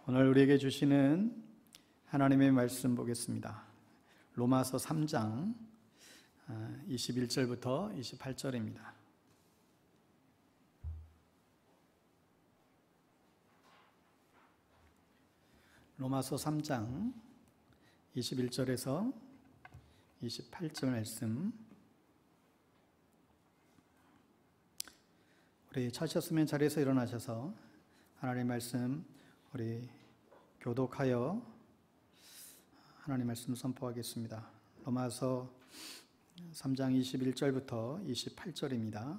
오늘 우리에게 주시는 하나님의 말씀 보겠습니다. 로마서 3장 21절부터 28절입니다. 로마서 3장 21절에서 28절 말씀, 우리 찾으셨으면 자리에서 일어나셔서 하나님의 말씀 우리 교독하여 하나님의 말씀 선포하겠습니다. 로마서 3장 21절부터 28절입니다.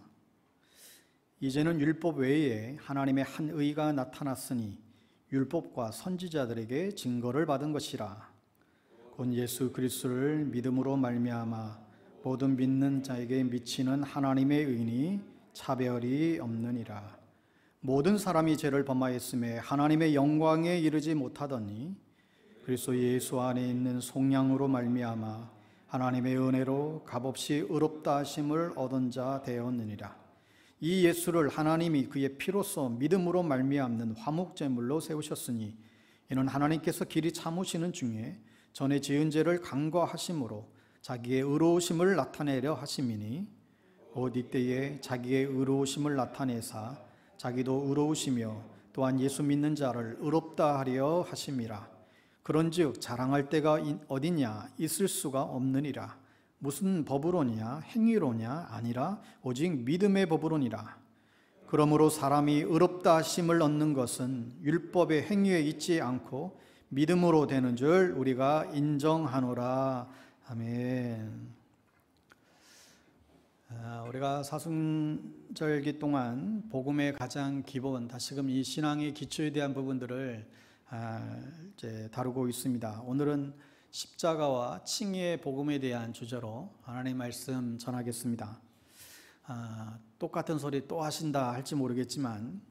이제는 율법 외에 하나님의 한 의가 나타났으니 율법과 선지자들에게 증거를 받은 것이라. 곧 예수 그리스도를 믿음으로 말미암아 모든 믿는 자에게 미치는 하나님의 의니 차별이 없느니라. 모든 사람이 죄를 범하였음에 하나님의 영광에 이르지 못하더니 그리스도 예수 안에 있는 속량으로 말미암아 하나님의 은혜로 값없이 의롭다 하심을 얻은 자 되었느니라. 이 예수를 하나님이 그의 피로써 믿음으로 말미암는 화목제물로 세우셨으니 이는 하나님께서 길이 참으시는 중에 전에 지은 죄를 간과하심으로 자기의 의로우심을 나타내려 하심이니 곧 이때에 자기의 의로우심을 나타내사 자기도 의로우시며 또한 예수 믿는 자를 의롭다 하려 하심이라. 그런즉 자랑할 때가 어디냐? 있을 수가 없느니라. 무슨 법으로냐? 행위로냐? 아니라 오직 믿음의 법으로니라. 그러므로 사람이 의롭다 하심을 얻는 것은 율법의 행위에 있지 않고 믿음으로 되는 줄 우리가 인정하노라. 아멘. 우리가 사순절기 동안 복음의 가장 기본, 다시금 이 신앙의 기초에 대한 부분들을 이제 다루고 있습니다. 오늘은 십자가와 칭의의 복음에 대한 주제로 하나님의 말씀 전하겠습니다. 똑같은 소리 또 하신다 할지 모르겠지만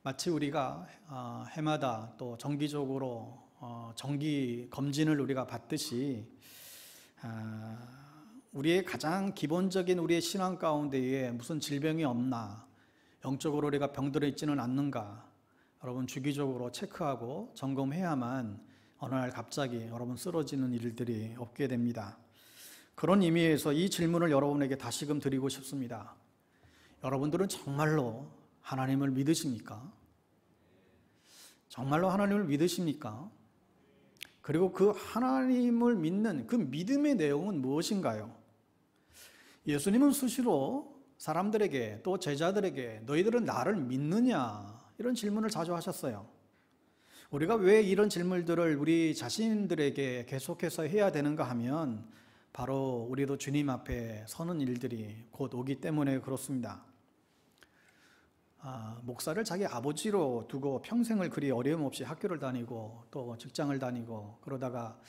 마치 우리가 해마다 또 정기적으로 정기 검진을 우리가 받듯이 우리의 가장 기본적인 우리의 신앙 가운데에 무슨 질병이 없나, 영적으로 우리가 병들어 있지는 않는가, 여러분 주기적으로 체크하고 점검해야만 어느 날 갑자기 여러분 쓰러지는 일들이 없게 됩니다. 그런 의미에서 이 질문을 여러분에게 다시금 드리고 싶습니다. 여러분들은 정말로 하나님을 믿으십니까? 정말로 하나님을 믿으십니까? 그리고 그 하나님을 믿는 그 믿음의 내용은 무엇인가요? 예수님은 수시로 사람들에게 또 제자들에게 너희들은 나를 믿느냐? 이런 질문을 자주 하셨어요. 우리가 왜 이런 질문들을 우리 자신들에게 계속해서 해야 되는가 하면 바로 우리도 주님 앞에 서는 일들이 곧 오기 때문에 그렇습니다. 목사를 자기 아버지로 두고 평생을 그리 어려움 없이 학교를 다니고 또 직장을 다니고 그러다가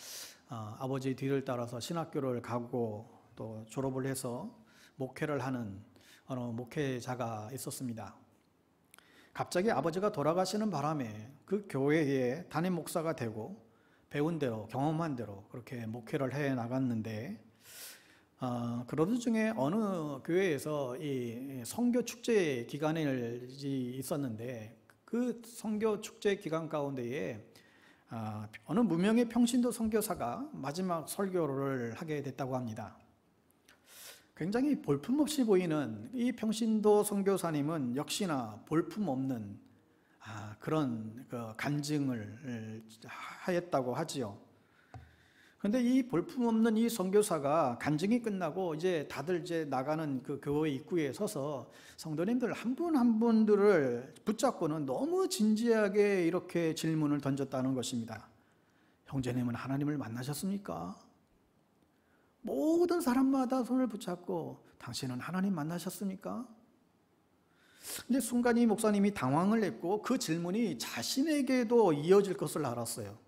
아버지 뒤를 따라서 신학교를 가고 또 졸업을 해서 목회를 하는 어느 목회자가 있었습니다. 갑자기 아버지가 돌아가시는 바람에 그 교회에 담임 목사가 되고 배운 대로 경험한 대로 그렇게 목회를 해 나갔는데 그러던 중에 어느 교회에서 이 선교 축제 기간이 있었는데 그 선교 축제 기간 가운데에 어느 무명의 평신도 선교사가 마지막 설교를 하게 됐다고 합니다. 굉장히 볼품없이 보이는 이 평신도 선교사님은 역시나 볼품없는 그런 간증을 하였다고 하지요. 그런데 이 볼품없는 이 선교사가 간증이 끝나고 이제 다들 이제 나가는 그 교회 입구에 서서 성도님들 한 분 한 분들을 붙잡고는 너무 진지하게 이렇게 질문을 던졌다는 것입니다. 형제님은 하나님을 만나셨습니까? 모든 사람마다 손을 붙잡고 당신은 하나님 만나셨습니까? 근데 순간 이 목사님이 당황을 했고 그 질문이 자신에게도 이어질 것을 알았어요.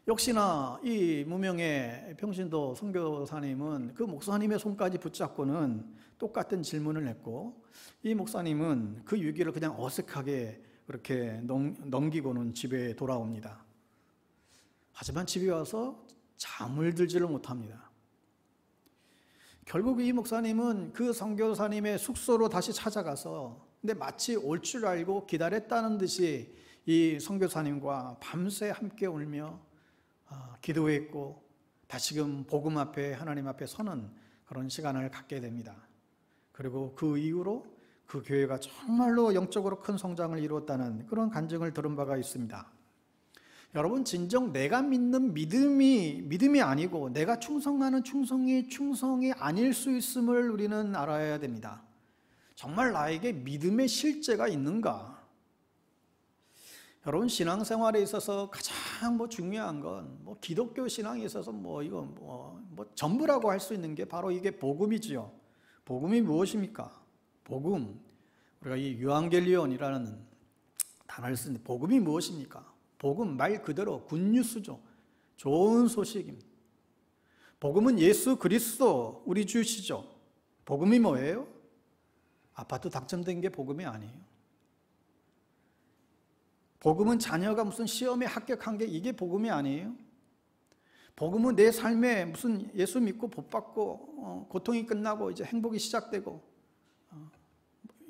역시나 이 무명의 평신도 선교사님은 그 목사님의 손까지 붙잡고는 똑같은 질문을 했고 이 목사님은 그 위기를 그냥 어색하게 그렇게 넘기고는 집에 돌아옵니다. 하지만 집에 와서 잠을 들지를 못합니다. 결국 이 목사님은 그 선교사님의 숙소로 다시 찾아가서 근데 마치 올 줄 알고 기다렸다는 듯이 이 선교사님과 밤새 함께 울며 기도했고 다시금 복음 앞에 하나님 앞에 서는 그런 시간을 갖게 됩니다. 그리고 그 이후로 그 교회가 정말로 영적으로 큰 성장을 이루었다는 그런 간증을 들은 바가 있습니다. 여러분, 진정 내가 믿는 믿음이 아니고 내가 충성하는 충성이 아닐 수 있음을 우리는 알아야 됩니다. 정말 나에게 믿음의 실제가 있는가? 여러분, 신앙생활에 있어서 가장 중요한 건 기독교 신앙에 있어서 전부라고 할 수 있는 게 바로 이게 복음이지요. 복음이 무엇입니까? 복음. 우리가 이 유앙겔리온이라는 단어를 쓰는데 복음이 무엇입니까? 복음 말 그대로 굿뉴스죠. 좋은 소식입니다. 복음은 예수 그리스도 우리 주시죠. 복음이 뭐예요? 아파트 당첨된 게 복음이 아니에요. 복음은 자녀가 무슨 시험에 합격한 게 이게 복음이 아니에요. 복음은 내 삶에 무슨 예수 믿고 복 받고 고통이 끝나고 이제 행복이 시작되고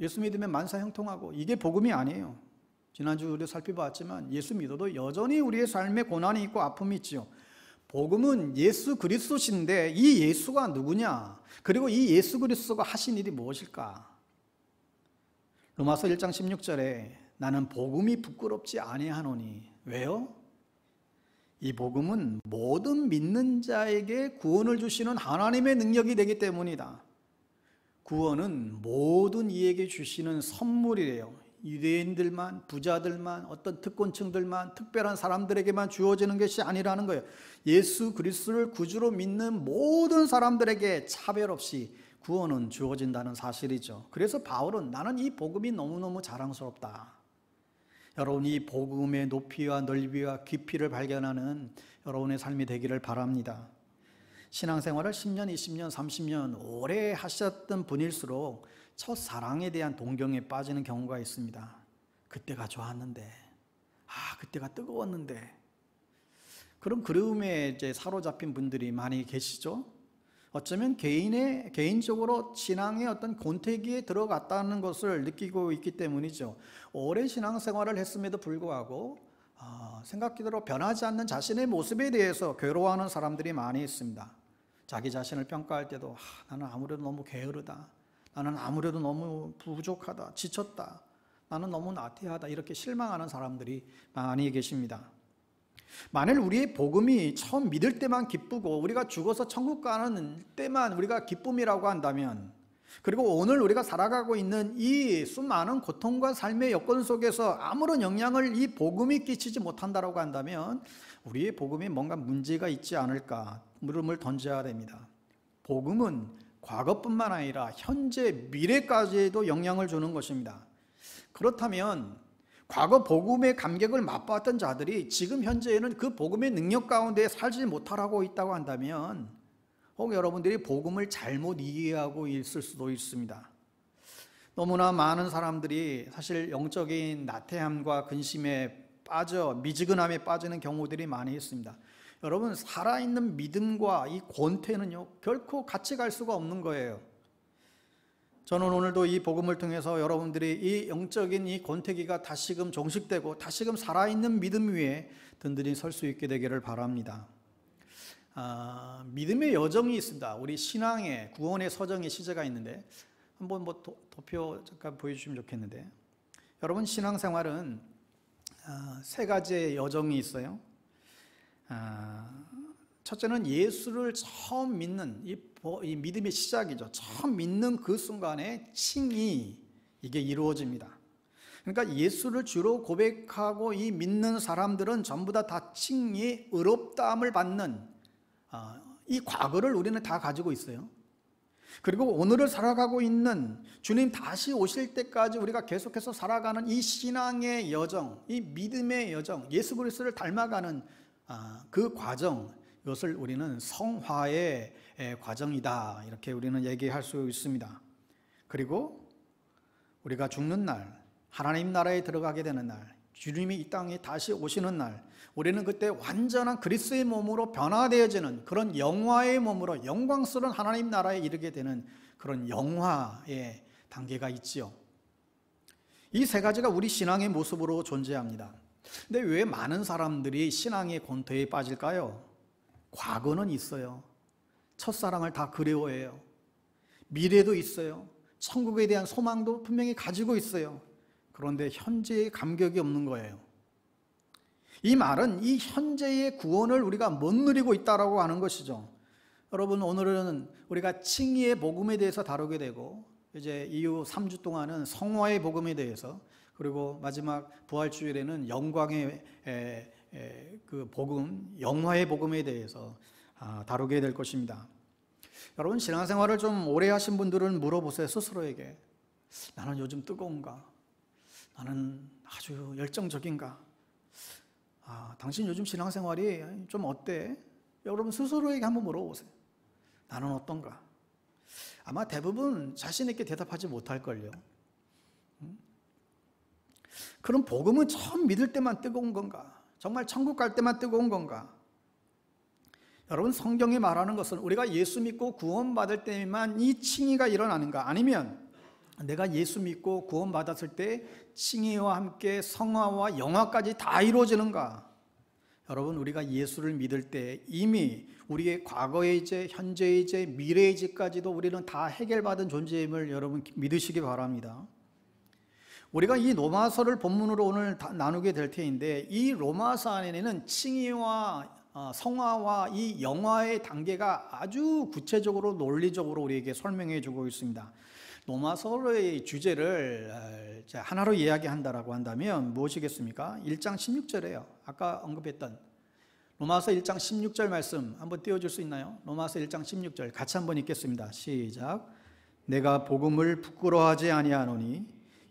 예수 믿으면 만사 형통하고 이게 복음이 아니에요. 지난주 우리 살펴봤지만 예수 믿어도 여전히 우리의 삶에 고난이 있고 아픔이 있지요. 복음은 예수 그리스도신데 이 예수가 누구냐? 그리고 이 예수 그리스도가 하신 일이 무엇일까? 로마서 1장 16절에 나는 복음이 부끄럽지 아니하노니. 왜요? 이 복음은 모든 믿는 자에게 구원을 주시는 하나님의 능력이 되기 때문이다. 구원은 모든 이에게 주시는 선물이래요. 유대인들만, 부자들만, 어떤 특권층들만, 특별한 사람들에게만 주어지는 것이 아니라는 거예요. 예수 그리스도를 구주로 믿는 모든 사람들에게 차별 없이 구원은 주어진다는 사실이죠. 그래서 바울은 나는 이 복음이 너무너무 자랑스럽다. 여러분, 이 복음의 높이와 넓이와 깊이를 발견하는 여러분의 삶이 되기를 바랍니다. 신앙생활을 10년, 20년, 30년 오래 하셨던 분일수록 첫사랑에 대한 동경에 빠지는 경우가 있습니다. 그때가 좋았는데, 그때가 뜨거웠는데, 그런 그리움에 이제 사로잡힌 분들이 많이 계시죠. 어쩌면 개인적으로 신앙의 어떤 권태기에 들어갔다는 것을 느끼고 있기 때문이죠. 오래 신앙생활을 했음에도 불구하고 생각대로 변하지 않는 자신의 모습에 대해서 괴로워하는 사람들이 많이 있습니다. 자기 자신을 평가할 때도 나는 아무래도 너무 게으르다, 나는 아무래도 너무 부족하다, 지쳤다, 나는 너무 나태하다, 이렇게 실망하는 사람들이 많이 계십니다. 만일 우리의 복음이 처음 믿을 때만 기쁘고 우리가 죽어서 천국 가는 때만 우리가 기쁨이라고 한다면, 그리고 오늘 우리가 살아가고 있는 이 수많은 고통과 삶의 여건 속에서 아무런 영향을 이 복음이 끼치지 못한다고 한다면 우리의 복음에 뭔가 문제가 있지 않을까 물음을 던져야 됩니다. 복음은 과거뿐만 아니라 현재 미래까지도 영향을 주는 것입니다. 그렇다면 과거 복음의 감격을 맛봤던 자들이 지금 현재에는 그 복음의 능력 가운데 살지 못하고 있다고 한다면 혹 여러분들이 복음을 잘못 이해하고 있을 수도 있습니다. 너무나 많은 사람들이 사실 영적인 나태함과 근심에 빠져 미지근함에 빠지는 경우들이 많이 있습니다. 여러분, 살아있는 믿음과 이 권태는요 결코 같이 갈 수가 없는 거예요. 저는 오늘도 이 복음을 통해서 여러분들이 이 영적인 이 권태기가 다시금 종식되고 다시금 살아있는 믿음 위에 든든히 설 수 있게 되기를 바랍니다. 믿음의 여정이 있습니다. 우리 신앙의 구원의 서정의 시제가 있는데 한번 도표 잠깐 보여주시면 좋겠는데, 여러분, 신앙생활은 세 가지의 여정이 있어요. 첫째는 예수를 처음 믿는 이 믿음의 시작이죠. 처음 믿는 그 순간에 칭의, 이게 이루어집니다. 그러니까 예수를 주로 고백하고 이 믿는 사람들은 전부 다 칭의, 의롭다함을 받는 이 과거를 우리는 다 가지고 있어요. 그리고 오늘을 살아가고 있는 주님 다시 오실 때까지 우리가 계속해서 살아가는 이 신앙의 여정, 이 믿음의 여정, 예수 그리스도를 닮아가는 그 과정, 이것을 우리는 성화의 과정이다, 이렇게 우리는 얘기할 수 있습니다. 그리고 우리가 죽는 날, 하나님 나라에 들어가게 되는 날, 주님이 이 땅에 다시 오시는 날, 우리는 그때 완전한 그리스도의 몸으로 변화되어지는 그런 영화의 몸으로 영광스러운 하나님 나라에 이르게 되는 그런 영화의 단계가 있지요. 이 세 가지가 우리 신앙의 모습으로 존재합니다. 근데 왜 많은 사람들이 신앙의 곤토에 빠질까요? 과거는 있어요. 첫사랑을 다 그리워해요. 미래도 있어요. 천국에 대한 소망도 분명히 가지고 있어요. 그런데 현재의 감격이 없는 거예요. 이 말은 이 현재의 구원을 우리가 못 누리고 있다라고 하는 것이죠. 여러분, 오늘은 우리가 칭의의 복음에 대해서 다루게 되고, 이제 이후 3주 동안은 성화의 복음에 대해서, 그리고 마지막 부활주일에는 영광의 그 복음, 영화의 복음에 대해서 다루게 될 것입니다. 여러분, 신앙생활을 좀 오래 하신 분들은 물어보세요. 스스로에게. 나는 요즘 뜨거운가? 나는 아주 열정적인가? 당신 요즘 신앙생활이 좀 어때? 여러분 스스로에게 한번 물어보세요. 나는 어떤가? 아마 대부분 자신 있게 대답하지 못할걸요. 그럼 복음은 처음 믿을 때만 뜨거운 건가? 정말 천국 갈 때만 뜨거운 건가? 여러분, 성경이 말하는 것은 우리가 예수 믿고 구원받을 때만 이 칭의가 일어나는가? 아니면 내가 예수 믿고 구원받았을 때 칭의와 함께 성화와 영화까지 다 이루어지는가? 여러분, 우리가 예수를 믿을 때 이미 우리의 과거의 죄, 현재의 죄, 미래의 죄까지도 우리는 다 해결받은 존재임을 여러분 믿으시기 바랍니다. 우리가 이 로마서를 본문으로 오늘 나누게 될 텐데, 이 로마서 안에는 칭의와 성화와 이 영화의 단계가 아주 구체적으로 논리적으로 우리에게 설명해 주고 있습니다. 로마서의 주제를 하나로 이야기한다라고 한다면 무엇이겠습니까? 1장 16절이에요. 아까 언급했던 로마서 1장 16절 말씀 한번 띄워줄 수 있나요? 로마서 1장 16절 같이 한번 읽겠습니다. 시작. 내가 복음을 부끄러워하지 아니하노니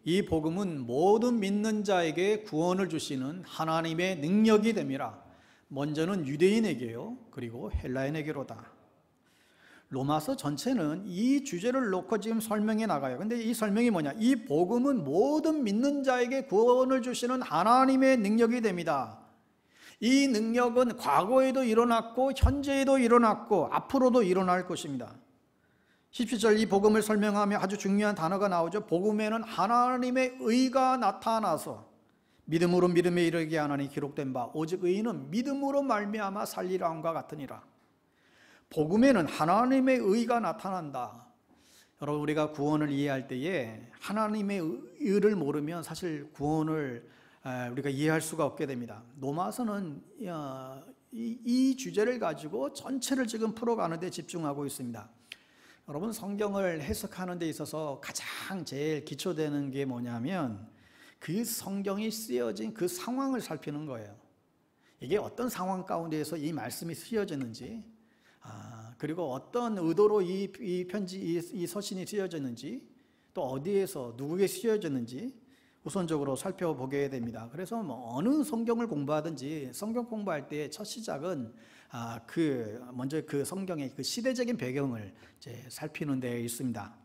이 복음은 모든 믿는 자에게 구원을 주시는 하나님의 능력이 됨이라. 먼저는 유대인에게요, 그리고 헬라인에게로다. 로마서 전체는 이 주제를 놓고 지금 설명해 나가요. 근데 이 설명이 뭐냐? 이 복음은 모든 믿는 자에게 구원을 주시는 하나님의 능력이 됩니다. 이 능력은 과거에도 일어났고 현재에도 일어났고 앞으로도 일어날 것입니다. 17절 이 복음을 설명하며 아주 중요한 단어가 나오죠. 복음에는 하나님의 의가 나타나서 믿음으로 믿음에 이르게 하나니 기록된 바 오직 의인은 믿음으로 말미암아 살리라 함과 같으니라. 복음에는 하나님의 의가 나타난다. 여러분, 우리가 구원을 이해할 때에 하나님의 의를 모르면 사실 구원을 우리가 이해할 수가 없게 됩니다. 로마서는 이 주제를 가지고 전체를 지금 풀어가는 데 집중하고 있습니다. 여러분, 성경을 해석하는 데 있어서 가장 제일 기초되는 게 뭐냐면 그 성경이 쓰여진 그 상황을 살피는 거예요. 이게 어떤 상황 가운데에서 이 말씀이 쓰여졌는지, 그리고 어떤 의도로 이 편지, 이 서신이 쓰여졌는지, 또 어디에서 누구에게 쓰여졌는지 우선적으로 살펴보게 됩니다. 그래서 어느 성경을 공부하든지 성경 공부할 때 첫 시작은 먼저 그 성경의 그 시대적인 배경을 이제 살피는 데 있습니다.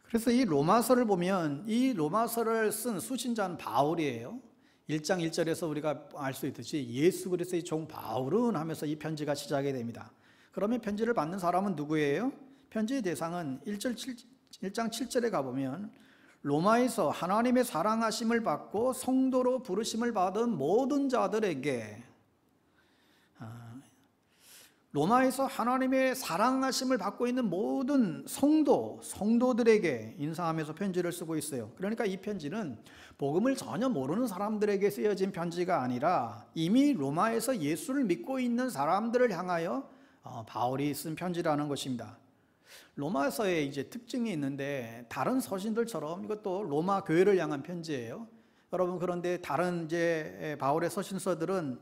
그래서 이 로마서를 보면 이 로마서를 쓴 수신자는 바울이에요. 1장 1절에서 우리가 알 수 있듯이 예수 그리스도의 종 바울은 하면서 이 편지가 시작이 됩니다. 그러면 편지를 받는 사람은 누구예요? 편지의 대상은 1장 7절에 가보면 로마에서 하나님의 사랑하심을 받고 성도로 부르심을 받은 모든 자들에게, 로마에서 하나님의 사랑하심을 받고 있는 모든 성도들에게 인사하면서 편지를 쓰고 있어요. 그러니까 이 편지는 복음을 전혀 모르는 사람들에게 쓰여진 편지가 아니라 이미 로마에서 예수를 믿고 있는 사람들을 향하여 바울이 쓴 편지라는 것입니다. 로마서에 이제 특징이 있는데 다른 서신들처럼 이것도 로마 교회를 향한 편지예요. 여러분, 그런데 다른 이제 바울의 서신서들은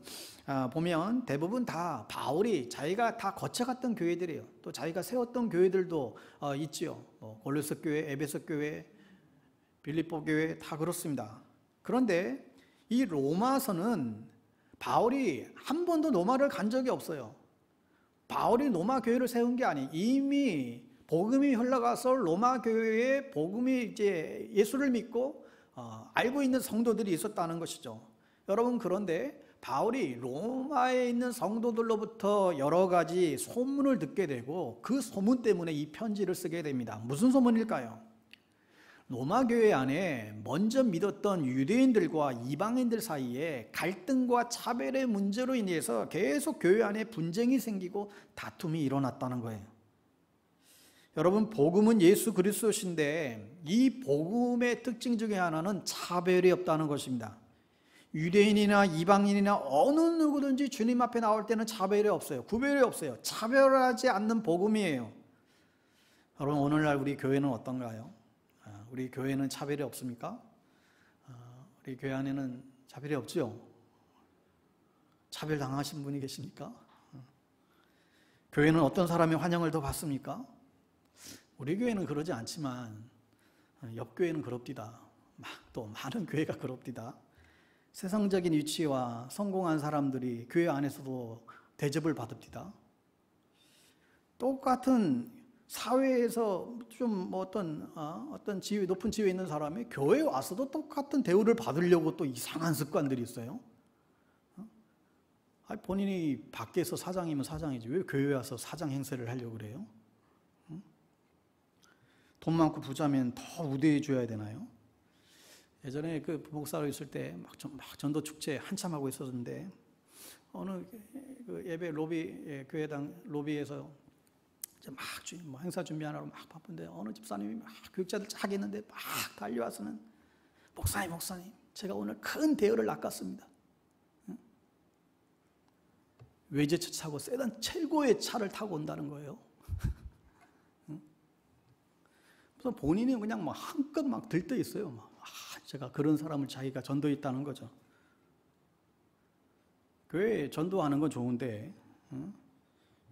보면 대부분 다 바울이 자기가 다 거쳐갔던 교회들이에요. 또 자기가 세웠던 교회들도 있지요. 골로새 교회, 에베소 교회, 빌립보 교회 다 그렇습니다. 그런데 이 로마서는 바울이 한 번도 로마를 간 적이 없어요. 바울이 로마 교회를 세운 게 아니, 이미 복음이 흘러가서 로마 교회에 복음이 이제 예수를 믿고 알고 있는 성도들이 있었다는 것이죠. 여러분, 그런데 바울이 로마에 있는 성도들로부터 여러 가지 소문을 듣게 되고 그 소문 때문에 이 편지를 쓰게 됩니다. 무슨 소문일까요? 로마 교회 안에 먼저 믿었던 유대인들과 이방인들 사이에 갈등과 차별의 문제로 인해서 계속 교회 안에 분쟁이 생기고 다툼이 일어났다는 거예요. 여러분, 복음은 예수 그리스도신데 이 복음의 특징 중에 하나는 차별이 없다는 것입니다. 유대인이나 이방인이나 어느 누구든지 주님 앞에 나올 때는 차별이 없어요. 구별이 없어요. 차별하지 않는 복음이에요. 여러분, 오늘날 우리 교회는 어떤가요? 우리 교회는 차별이 없습니까? 우리 교회 안에는 차별이 없죠? 차별 당하신 분이 계십니까? 교회는 어떤 사람의 환영을 더 받습니까? 우리 교회는 그러지 않지만 옆 교회는 그럽디다. 또 많은 교회가 그럽디다. 세상적인 위치와 성공한 사람들이 교회 안에서도 대접을 받읍디다. 똑같은 사회에서 좀 어떤 지위, 높은 지위에 있는 사람이 교회에 와서도 똑같은 대우를 받으려고 또 이상한 습관들이 있어요. 본인이 밖에서 사장이면 사장이지 왜 교회에 와서 사장 행세를 하려고 그래요? 돈 많고 부자면 더 우대해 줘야 되나요? 예전에 그 부목사로 있을 때 막 전도 축제 한참 하고 있었는데 어느 그 예배 로비, 교회당 로비에서 막 행사 준비하느라고 막 바쁜데 어느 집사님이 막 교육자들 쫙 있는데 막 달려와서는 목사님 제가 오늘 큰 대여를 낚았습니다. 외제차 차고 세단 최고의 차를 타고 온다는 거예요. 그래서 본인이 그냥 막 한껏 막 들떠 있어요. 제가 그런 사람을 자기가 전도했다는 거죠. 교회 전도하는 건 좋은데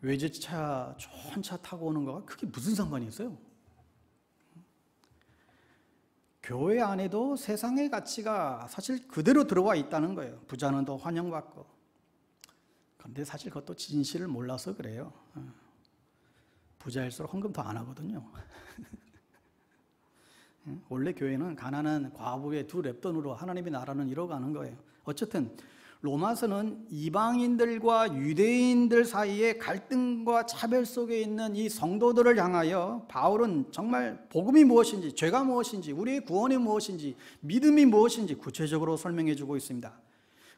외제차 좋은 차 타고 오는 거가 그게 무슨 상관이 있어요? 교회 안에도 세상의 가치가 사실 그대로 들어와 있다는 거예요. 부자는 더 환영받고. 그런데 사실 그것도 진실을 몰라서 그래요. 부자일수록 헌금 더 안 하거든요. 원래 교회는 가난한 과부의 두 랩돈으로 하나님의 나라는 이뤄가는 거예요. 어쨌든 로마서는 이방인들과 유대인들 사이의 갈등과 차별 속에 있는 이 성도들을 향하여 바울은 정말 복음이 무엇인지, 죄가 무엇인지, 우리의 구원이 무엇인지, 믿음이 무엇인지 구체적으로 설명해 주고 있습니다.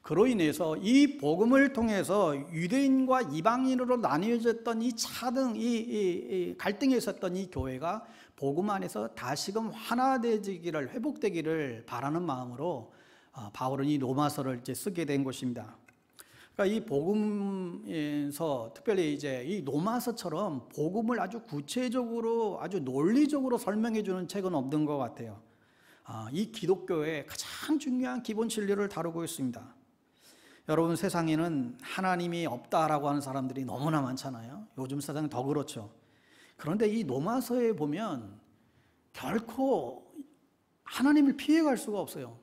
그로 인해서 이 복음을 통해서 유대인과 이방인으로 나뉘어졌던 이 차등, 이 갈등이 있었던 이 교회가 복음 안에서 다시금 하나되기를, 회복되기를 바라는 마음으로 바울은 이 로마서를 이제 쓰게 된 것입니다. 그러니까 이 복음에서 특별히 이제 이 로마서처럼 복음을 아주 구체적으로, 아주 논리적으로 설명해 주는 책은 없는 것 같아요. 이 기독교의 가장 중요한 기본 진리를 다루고 있습니다. 여러분, 세상에는 하나님이 없다라고 하는 사람들이 너무나 많잖아요. 요즘 세상은 더 그렇죠. 그런데 이 로마서에 보면 결코 하나님을 피해갈 수가 없어요.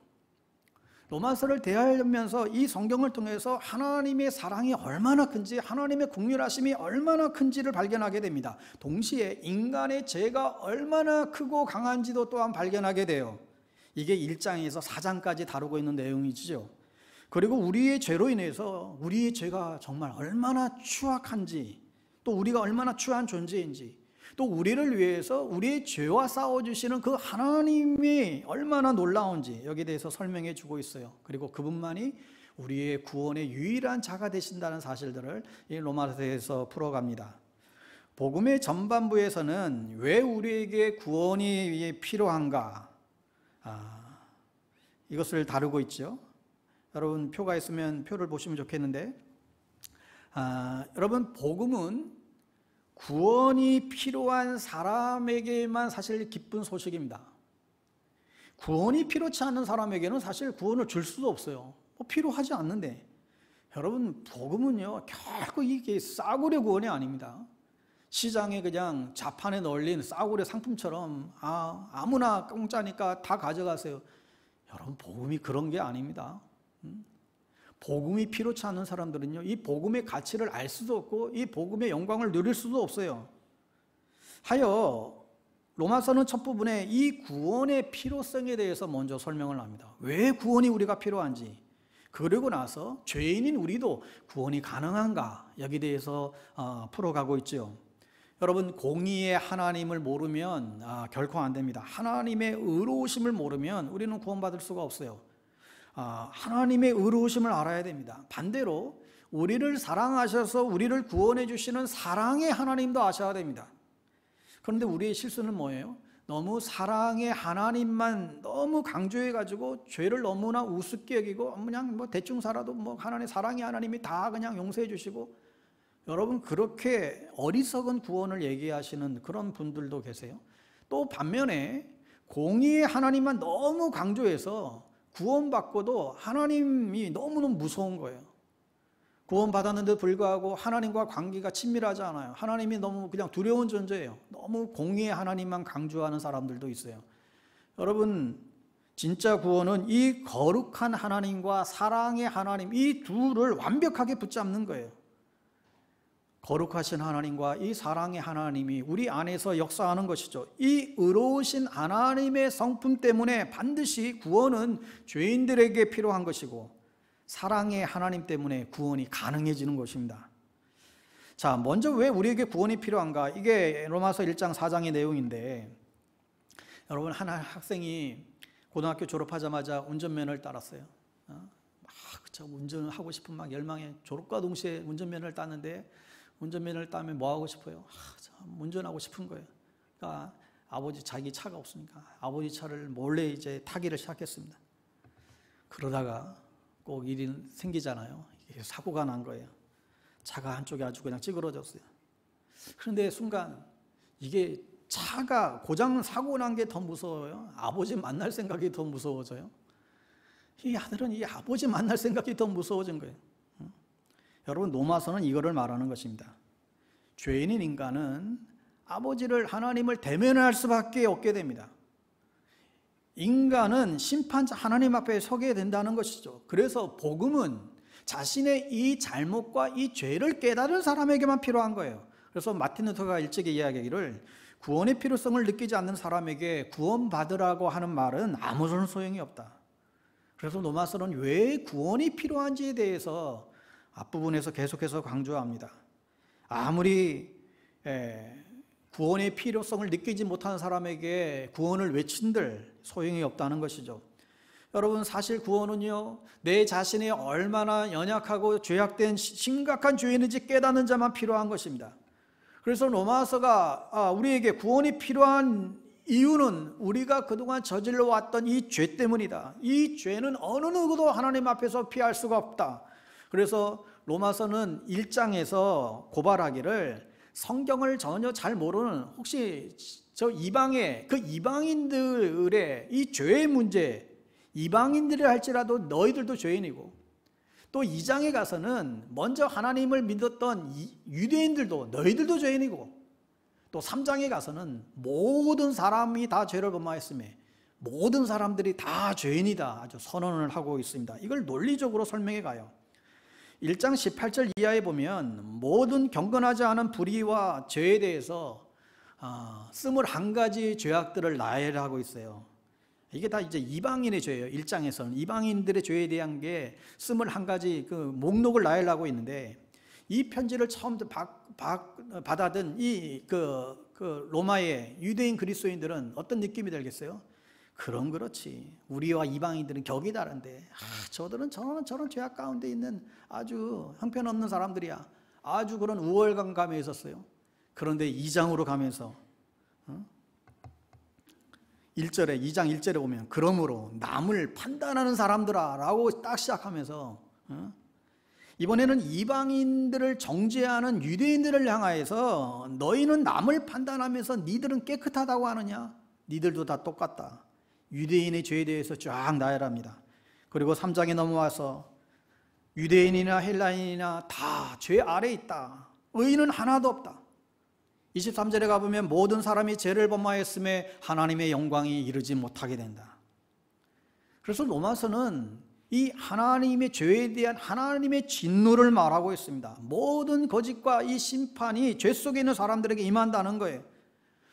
로마서를 대하면서 이 성경을 통해서 하나님의 사랑이 얼마나 큰지, 하나님의 긍휼하심이 얼마나 큰지를 발견하게 됩니다. 동시에 인간의 죄가 얼마나 크고 강한지도 또한 발견하게 돼요. 이게 1장에서 4장까지 다루고 있는 내용이죠. 그리고 우리의 죄로 인해서 우리의 죄가 정말 얼마나 추악한지, 또 우리가 얼마나 추한 존재인지, 또 우리를 위해서 우리의 죄와 싸워주시는 그 하나님이 얼마나 놀라운지 여기에 대해서 설명해 주고 있어요. 그리고 그분만이 우리의 구원의 유일한 자가 되신다는 사실들을 이 로마서에서 풀어갑니다. 복음의 전반부에서는 왜 우리에게 구원이 필요한가, 이것을 다루고 있죠. 여러분, 표가 있으면 표를 보시면 좋겠는데, 여러분, 복음은 구원이 필요한 사람에게만 사실 기쁜 소식입니다. 구원이 필요치 않은 사람에게는 사실 구원을 줄 수도 없어요. 필요하지 않는데. 여러분, 복음은요 결코 이게 싸구려 구원이 아닙니다. 시장에 그냥 자판에 널린 싸구려 상품처럼 아무나 공짜니까 다 가져가세요. 여러분, 복음이 그런 게 아닙니다. 복음이 필요치 않는 사람들은요 이 복음의 가치를 알 수도 없고 이 복음의 영광을 누릴 수도 없어요. 하여 로마서는 첫 부분에 이 구원의 필요성에 대해서 먼저 설명을 합니다. 왜 구원이 우리가 필요한지, 그리고 나서 죄인인 우리도 구원이 가능한가, 여기에 대해서 풀어가고 있죠. 여러분, 공의의 하나님을 모르면 결코 안 됩니다. 하나님의 의로우심을 모르면 우리는 구원받을 수가 없어요. 하나님의 의로우심을 알아야 됩니다. 반대로 우리를 사랑하셔서 우리를 구원해 주시는 사랑의 하나님도 아셔야 됩니다. 그런데 우리의 실수는 뭐예요? 너무 사랑의 하나님만 너무 강조해 가지고 죄를 너무나 우습게 여기고 그냥 대충 살아도 하나님, 사랑의 하나님이 다 그냥 용서해 주시고, 여러분, 그렇게 어리석은 구원을 얘기하시는 그런 분들도 계세요. 또 반면에 공의의 하나님만 너무 강조해서 구원받고도 하나님이 너무너무 무서운 거예요. 구원받았는데도 불구하고 하나님과 관계가 친밀하지 않아요. 하나님이 너무 그냥 두려운 존재예요. 너무 공의의 하나님만 강조하는 사람들도 있어요. 여러분, 진짜 구원은 이 거룩한 하나님과 사랑의 하나님, 이 둘을 완벽하게 붙잡는 거예요. 거룩하신 하나님과 이 사랑의 하나님이 우리 안에서 역사하는 것이죠. 이 의로우신 하나님의 성품 때문에 반드시 구원은 죄인들에게 필요한 것이고, 사랑의 하나님 때문에 구원이 가능해지는 것입니다. 자, 먼저 왜 우리에게 구원이 필요한가? 이게 로마서 1장 4장의 내용인데, 여러분, 한 학생이 고등학교 졸업하자마자 운전면허를 따랐어요. 운전을 하고 싶은 열망에 졸업과 동시에 운전면허를 땄는데, 운전면허를 따면 뭐 하고 싶어요? 운전하고 싶은 거예요. 그러니까 자기 차가 없으니까 아버지 차를 몰래 이제 타기를 시작했습니다. 그러다가 꼭 일이 생기잖아요. 사고가 난 거예요. 차가 한쪽이 아주 그냥 찌그러졌어요. 그런데 순간 이게 차가 고장 사고 난 게 더 무서워요? 아버지 만날 생각이 더 무서워져요? 이 아들은 이 아버지 만날 생각이 더 무서워진 거예요. 여러분, 로마서는 이거를 말하는 것입니다. 죄인인 인간은 아버지를, 하나님을 대면할 수밖에 없게 됩니다. 인간은 심판자 하나님 앞에 서게 된다는 것이죠. 그래서 복음은 자신의 이 잘못과 이 죄를 깨달은 사람에게만 필요한 거예요. 그래서 마틴 루터가 일찍이 이야기하기를, 구원의 필요성을 느끼지 않는 사람에게 구원받으라고 하는 말은 아무런 소용이 없다. 그래서 로마서는 왜 구원이 필요한지에 대해서 앞부분에서 계속해서 강조합니다. 아무리 구원의 필요성을 느끼지 못하는 사람에게 구원을 외친들 소용이 없다는 것이죠. 여러분, 사실 구원은요, 내 자신이 얼마나 연약하고 죄악된 심각한 죄인인지 깨닫는 자만 필요한 것입니다. 그래서 로마서가 우리에게 구원이 필요한 이유는 우리가 그동안 저질러 왔던 이 죄 때문이다. 이 죄는 어느 누구도 하나님 앞에서 피할 수가 없다. 그래서 로마서는 1장에서 고발하기를, 성경을 전혀 잘 모르는 혹시 저 이방인들의 이 죄의 문제, 이방인들이 할지라도 너희들도 죄인이고, 또 2장에 가서는 먼저 하나님을 믿었던 유대인들도 너희들도 죄인이고, 또 3장에 가서는 모든 사람이 다 죄를 범하였음에 모든 사람들이 다 죄인이다 아주 선언을 하고 있습니다. 이걸 논리적으로 설명해 가요. 1장 18절 이하에 보면 모든 경건하지 않은 불의와 죄에 대해서 21가지 죄악들을 나열하고 있어요. 이게 다 이제 이방인의 죄예요. 1장에서는 이방인들의 죄에 대한 게 21가지 그 목록을 나열하고 있는데, 이 편지를 처음 받아든 이 로마의 유대인 그리스도인들은 어떤 느낌이 들겠어요? 그럼 그렇지, 우리와 이방인들은 격이 다른데 저들은 저런 죄악 가운데 있는 아주 형편없는 사람들이야. 아주 그런 우월감에 있었어요. 그런데 2장으로 가면서 2장 1절에 보면, 그러므로 남을 판단하는 사람들아 라고 딱 시작하면서 이번에는 이방인들을 정죄하는 유대인들을 향하여서, 너희는 남을 판단하면서 니들은 깨끗하다고 하느냐? 니들도 다 똑같다. 유대인의 죄에 대해서 쫙 나열합니다. 그리고 3장에 넘어와서 유대인이나 헬라인이나 다 죄 아래에 있다. 의인은 하나도 없다. 23절에 가보면 모든 사람이 죄를 범하였음에 하나님의 영광이 이르지 못하게 된다. 그래서 로마서는 이 하나님의 죄에 대한 하나님의 진노를 말하고 있습니다. 모든 거짓과 이 심판이 죄 속에 있는 사람들에게 임한다는 거예요.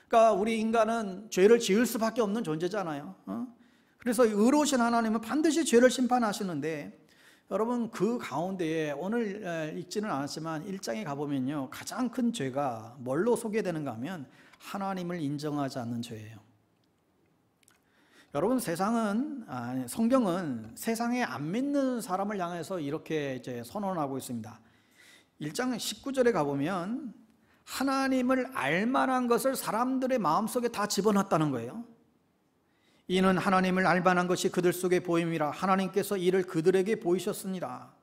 그러니까 우리 인간은 죄를 지을 수밖에 없는 존재잖아요. 그래서 의로우신 하나님은 반드시 죄를 심판하시는데, 여러분 그 가운데에 오늘 읽지는 않았지만 1장에 가보면요, 가장 큰 죄가 뭘로 소개되는가 하면 하나님을 인정하지 않는 죄예요. 여러분 성경은 세상에 안 믿는 사람을 향해서 이렇게 이제 선언하고 있습니다. 1장 19절에 가보면 하나님을 알만한 것을 사람들의 마음속에 다 집어넣었다는 거예요. 이는 하나님을 알만한 것이 그들 속에 보임이라 하나님께서 이를 그들에게 보이셨으니라.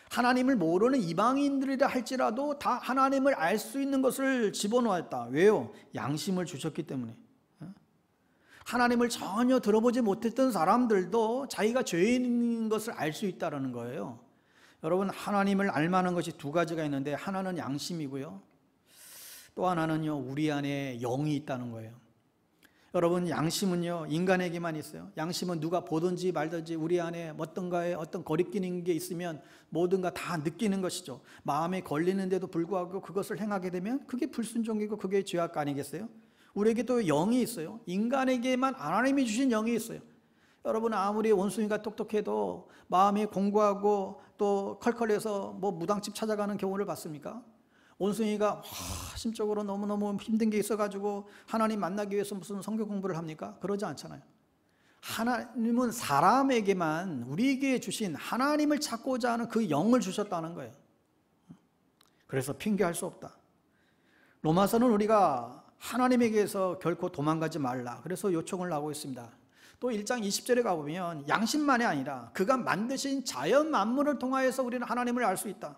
하나님을 모르는 이방인들이라 할지라도 다 하나님을 알 수 있는 것을 집어넣었다. 왜요? 양심을 주셨기 때문에. 하나님을 전혀 들어보지 못했던 사람들도 자기가 죄인인 것을 알 수 있다는 거예요. 여러분, 하나님을 알만한 것이 두 가지가 있는데, 하나는 양심이고요, 또 하나는요, 우리 안에 영이 있다는 거예요. 여러분, 양심은요, 인간에게만 있어요. 양심은 누가 보든지 말든지 우리 안에 어떤가에 어떤 거리끼는 게 있으면 뭐든가 다 느끼는 것이죠. 마음에 걸리는데도 불구하고 그것을 행하게 되면 그게 불순종이고 그게 죄악 아니겠어요? 우리에게 또 영이 있어요. 인간에게만 하나님이 주신 영이 있어요. 여러분, 아무리 원숭이가 똑똑해도 마음이 공고하고 또 컬컬해서 뭐 무당집 찾아가는 경우를 봤습니까? 원숭이가 심적으로 너무너무 힘든 게 있어가지고 하나님 만나기 위해서 무슨 성경 공부를 합니까? 그러지 않잖아요. 하나님은 사람에게만, 우리에게 주신 하나님을 찾고자 하는 그 영을 주셨다는 거예요. 그래서 핑계할 수 없다. 로마서는 우리가 하나님에게서 결코 도망가지 말라, 그래서 요청을 하고 있습니다. 또 1장 20절에 가보면 양심만이 아니라 그가 만드신 자연 만물을 통하여서 우리는 하나님을 알 수 있다.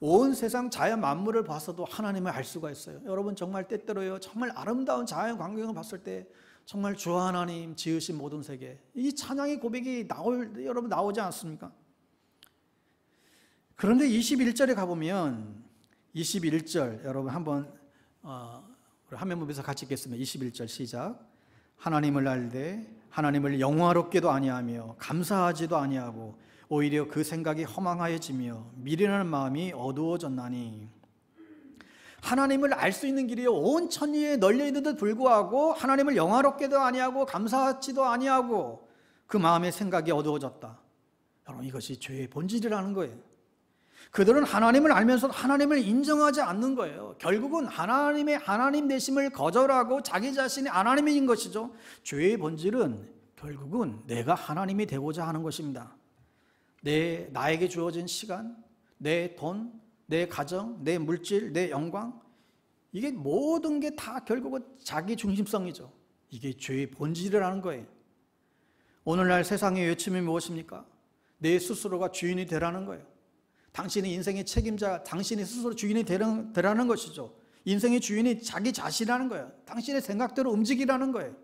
온 세상 자연 만물을 봐서도 하나님을 알 수가 있어요. 여러분, 정말 때때로요, 정말 아름다운 자연 광경을 봤을 때 정말 주 하나님 지으신 모든 세계, 이 찬양의 고백이 여러분 나오지 않습니까? 그런데 21절에 가보면 21절 여러분 한번 화면 보면서 같이 읽겠습니다. 21절 시작. 하나님을 알되 하나님을 영화롭게도 아니하며 감사하지도 아니하고 오히려 그 생각이 허망하여지며 미련한 마음이 어두워졌나니. 하나님을 알 수 있는 길이 온 천지에 널려 있는데도 불구하고 하나님을 영화롭게도 아니하고 감사하지도 아니하고 그 마음의 생각이 어두워졌다. 여러분, 이것이 죄의 본질이라는 거예요. 그들은 하나님을 알면서도 하나님을 인정하지 않는 거예요. 결국은 하나님의 하나님 되심을 거절하고 자기 자신이 하나님인 것이죠. 죄의 본질은 결국은 내가 하나님이 되고자 하는 것입니다. 나에게 주어진 시간, 내 돈, 내 가정, 내 물질, 내 영광, 이게 모든 게 다 결국은 자기 중심성이죠. 이게 죄의 본질이라는 거예요. 오늘날 세상의 외침이 무엇입니까? 내 스스로가 주인이 되라는 거예요. 당신의 인생의 책임자, 당신이 스스로 주인이 되라는 것이죠. 인생의 주인이 자기 자신이라는 거예요. 당신의 생각대로 움직이라는 거예요.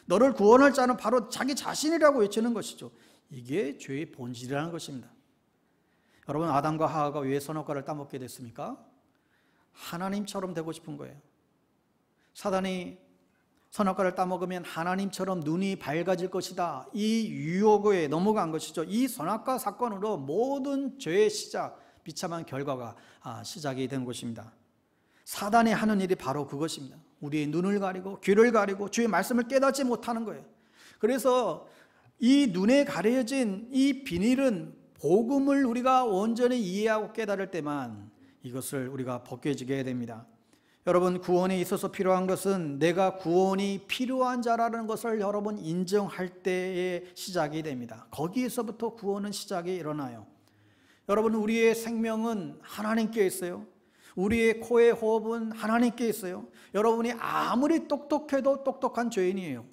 너를 구원할 자는 바로 자기 자신이라고 외치는 것이죠. 이게 죄의 본질이라는 것입니다. 여러분, 아담과 하와가 왜 선악과를 따먹게 됐습니까? 하나님처럼 되고 싶은 거예요. 사단이 선악과를 따먹으면 하나님처럼 눈이 밝아질 것이다, 이 유혹에 넘어간 것이죠. 이 선악과 사건으로 모든 죄의 시작, 비참한 결과가 시작이 된 것입니다. 사단이 하는 일이 바로 그것입니다. 우리의 눈을 가리고 귀를 가리고 주의 말씀을 깨닫지 못하는 거예요. 그래서 이 눈에 가려진 이 비닐은 복음을 우리가 온전히 이해하고 깨달을 때만 이것을 우리가 벗겨지게 해야 됩니다. 여러분, 구원에 있어서 필요한 것은 내가 구원이 필요한 자라는 것을 여러분 인정할 때에 시작이 됩니다. 거기에서부터 구원은 시작이 일어나요. 여러분, 우리의 생명은 하나님께 있어요. 우리의 코의 호흡은 하나님께 있어요. 여러분이 아무리 똑똑해도 똑똑한 죄인이에요.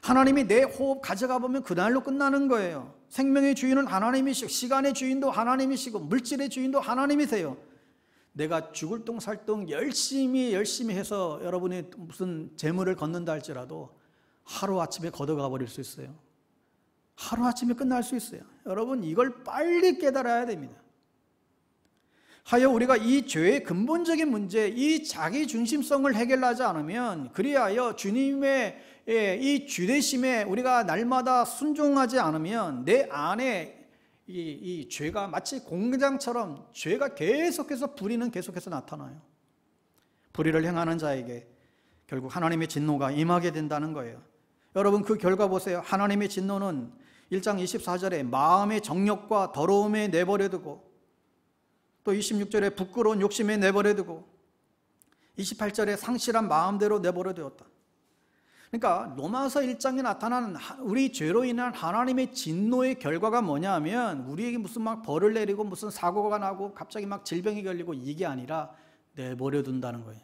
하나님이 내 호흡 가져가 보면 그날로 끝나는 거예요. 생명의 주인은 하나님이시고 시간의 주인도 하나님이시고 물질의 주인도 하나님이세요. 내가 죽을 똥 살 똥 열심히 해서 여러분이 무슨 재물을 걷는다 할지라도 하루아침에 걷어가 버릴 수 있어요. 하루아침에 끝날 수 있어요. 여러분, 이걸 빨리 깨달아야 됩니다. 하여 우리가 이 죄의 근본적인 문제, 이 자기 중심성을 해결하지 않으면, 그리하여 주님의 이 주되심에 우리가 날마다 순종하지 않으면 내 안에 이 죄가 마치 공장처럼 죄가 계속해서 불의는 계속해서 나타나요. 불의를 행하는 자에게 결국 하나님의 진노가 임하게 된다는 거예요. 여러분, 그 결과 보세요. 하나님의 진노는 1장 24절에 마음의 정욕과 더러움에 내버려두고, 또 26절에 부끄러운 욕심에 내버려두고, 28절에 상실한 마음대로 내버려두었다. 그러니까 로마서 1장에 나타나는 우리 죄로 인한 하나님의 진노의 결과가 뭐냐 하면 우리에게 무슨 막 벌을 내리고 무슨 사고가 나고 갑자기 막 질병이 걸리고 이게 아니라 내버려둔다는 거예요.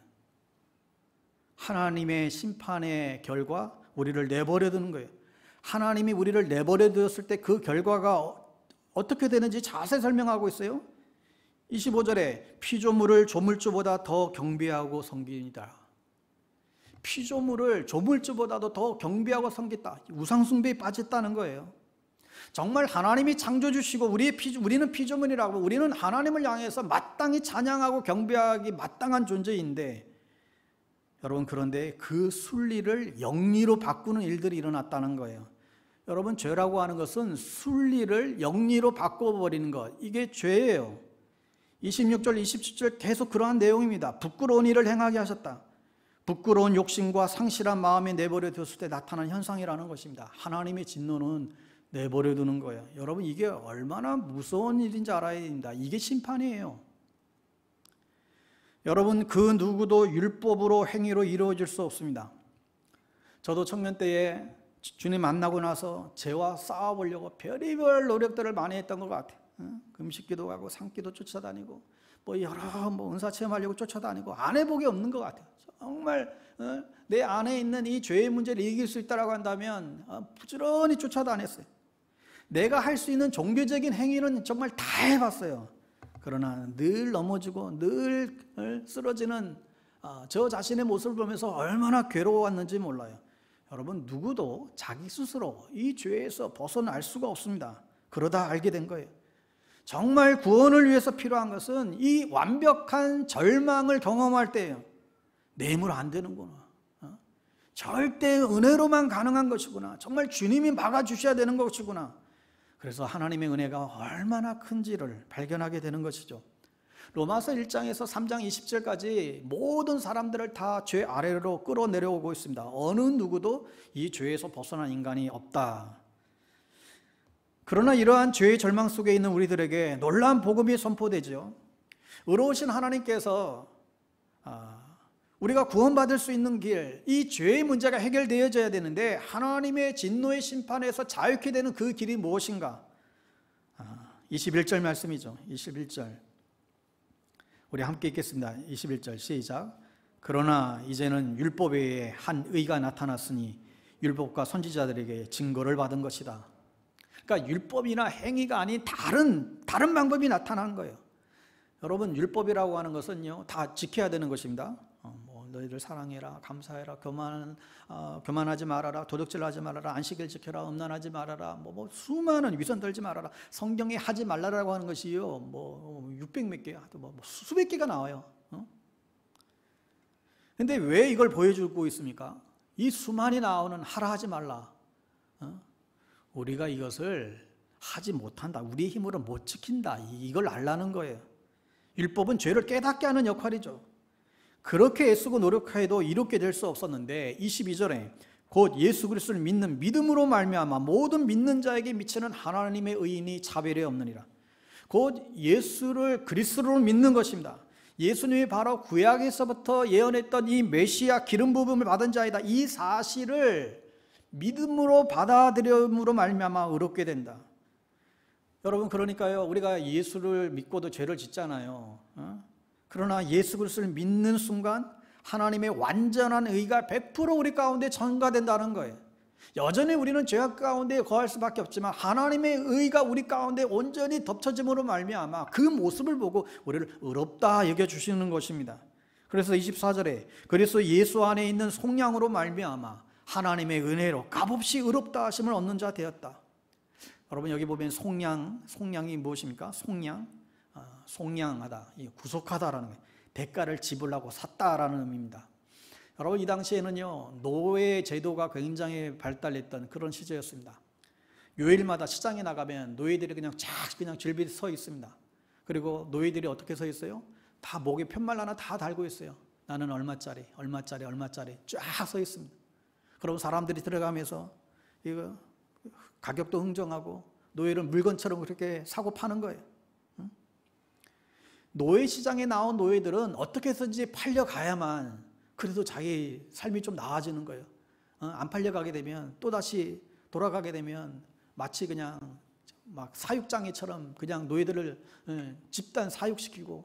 하나님의 심판의 결과, 우리를 내버려두는 거예요. 하나님이 우리를 내버려두었을 때 그 결과가 어떻게 되는지 자세히 설명하고 있어요. 25절에 피조물을 조물주보다 더 경배하고 섬기니라. 피조물을 조물주보다도 더 경배하고 섬겼다. 우상숭배에 빠졌다는 거예요. 정말 하나님이 창조주시고 우리는 피조물이라고, 우리는 하나님을 향해서 마땅히 찬양하고 경배하기 마땅한 존재인데, 여러분 그런데 그 순리를 영리로 바꾸는 일들이 일어났다는 거예요. 여러분 죄라고 하는 것은 순리를 영리로 바꿔버리는 것, 이게 죄예요. 26절 27절 계속 그러한 내용입니다. 부끄러운 일을 행하게 하셨다. 부끄러운 욕심과 상실한 마음에 내버려 두었을 때 나타나는 현상이라는 것입니다. 하나님의 진노는 내버려 두는 거예요. 여러분 이게 얼마나 무서운 일인지 알아야 됩니다. 이게 심판이에요. 여러분 그 누구도 율법으로 행위로 이루어질 수 없습니다. 저도 청년 때에 주님 만나고 나서 죄와 싸워보려고 별의별 노력들을 많이 했던 것 같아요. 금식기도 가고 산기도 쫓아다니고 여러 은사 체험하려고 쫓아다니고 안 해보기 없는 것 같아요. 정말 내 안에 있는 이 죄의 문제를 이길 수 있다고 한다면 부지런히 쫓아다녔어요. 내가 할 수 있는 종교적인 행위는 정말 다 해봤어요. 그러나 늘 넘어지고 늘 쓰러지는 저 자신의 모습을 보면서 얼마나 괴로웠는지 몰라요. 여러분 누구도 자기 스스로 이 죄에서 벗어날 수가 없습니다. 그러다 알게 된 거예요. 정말 구원을 위해서 필요한 것은 이 완벽한 절망을 경험할 때예요. 내 힘으로 안 되는구나. 절대 은혜로만 가능한 것이구나. 정말 주님이 막아주셔야 되는 것이구나. 그래서 하나님의 은혜가 얼마나 큰지를 발견하게 되는 것이죠. 로마서 1장에서 3장 20절까지 모든 사람들을 다 죄 아래로 끌어내려오고 있습니다. 어느 누구도 이 죄에서 벗어난 인간이 없다. 그러나 이러한 죄의 절망 속에 있는 우리들에게 놀라운 복음이 선포되죠. 의로우신 하나님께서 우리가 구원받을 수 있는 길, 이 죄의 문제가 해결되어져야 되는데 하나님의 진노의 심판에서 자유케 되는 그 길이 무엇인가? 21절 말씀이죠. 21절 우리 함께 읽겠습니다. 21절 시작. 그러나 이제는 율법 외에 한 의가 나타났으니 율법과 선지자들에게 증거를 받은 것이다. 그러니까 율법이나 행위가 아닌 다른 방법이 나타나는 거예요. 여러분 율법이라고 하는 것은요 다 지켜야 되는 것입니다. 너희들 사랑해라, 감사해라, 교만하지 말아라, 도둑질하지 말아라, 안식일 지켜라, 음란하지 말아라, 수많은 위선 떨지 말아라. 성경에 하지 말라라고 하는 것이요 600몇 개, 수백 개가 나와요. 근데 왜 이걸 보여주고 있습니까? 이 수많이 나오는 하라 하지 말라. 우리가 이것을 하지 못한다, 우리의 힘으로 못 지킨다, 이걸 알라는 거예요. 율법은 죄를 깨닫게 하는 역할이죠. 그렇게 애쓰고 노력해도 이롭게 될 수 없었는데 22절에 곧 예수 그리스도를 믿는 믿음으로 말미암아 모든 믿는 자에게 미치는 하나님의 의인이 차별이 없느니라. 곧 예수를 그리스도로 믿는 것입니다. 예수님이 바로 구약에서부터 예언했던 이 메시아 기름 부음을 받은 자이다, 이 사실을 믿음으로 받아들임으로 말미암아 의롭게 된다. 여러분 그러니까요 우리가 예수를 믿고도 죄를 짓잖아요. 그러나 예수 그리스도를 믿는 순간 하나님의 완전한 의가 100% 우리 가운데 전가된다는 거예요. 여전히 우리는 죄악 가운데 거할 수밖에 없지만 하나님의 의가 우리 가운데 온전히 덮쳐짐으로 말미암아 그 모습을 보고 우리를 의롭다 여겨주시는 것입니다. 그래서 24절에 그래서 예수 안에 있는 속량으로 말미암아 하나님의 은혜로 값없이 의롭다 하심을 얻는 자 되었다. 여러분 여기 보면 속량이 무엇입니까? 속량하다, 구속하다라는 거예요. 대가를 지불하고 샀다라는 의미입니다. 여러분 이 당시에는요 노예 제도가 굉장히 발달했던 그런 시절이었습니다. 요일마다 시장에 나가면 노예들이 그냥 줄비에 서 있습니다. 그리고 노예들이 어떻게 서 있어요? 다 목에 편말 하나 다 달고 있어요. 나는 얼마짜리 쫙 서 있습니다. 그럼 사람들이 들어가면서 이거 가격도 흥정하고 노예를 물건처럼 그렇게 사고 파는 거예요. 노예 시장에 나온 노예들은 어떻게 해서든지 팔려가야만 그래도 자기 삶이 좀 나아지는 거예요. 안 팔려가게 되면 또다시 돌아가게 되면 마치 그냥 막 사육장애처럼 그냥 노예들을 집단 사육시키고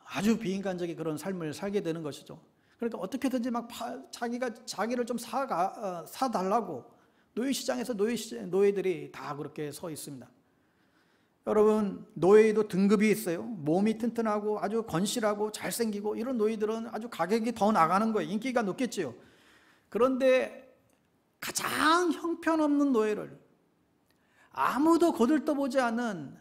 아주 비인간적인 그런 삶을 살게 되는 것이죠. 그러니까 어떻게든지 막 자기를 좀 사달라고 노예 시장에서 노예들이 다 그렇게 서 있습니다. 여러분, 노예도 등급이 있어요. 몸이 튼튼하고 아주 건실하고 잘생기고 이런 노예들은 아주 가격이 더 나가는 거예요. 인기가 높겠지요. 그런데 가장 형편없는 노예를 아무도 거들떠보지 않는,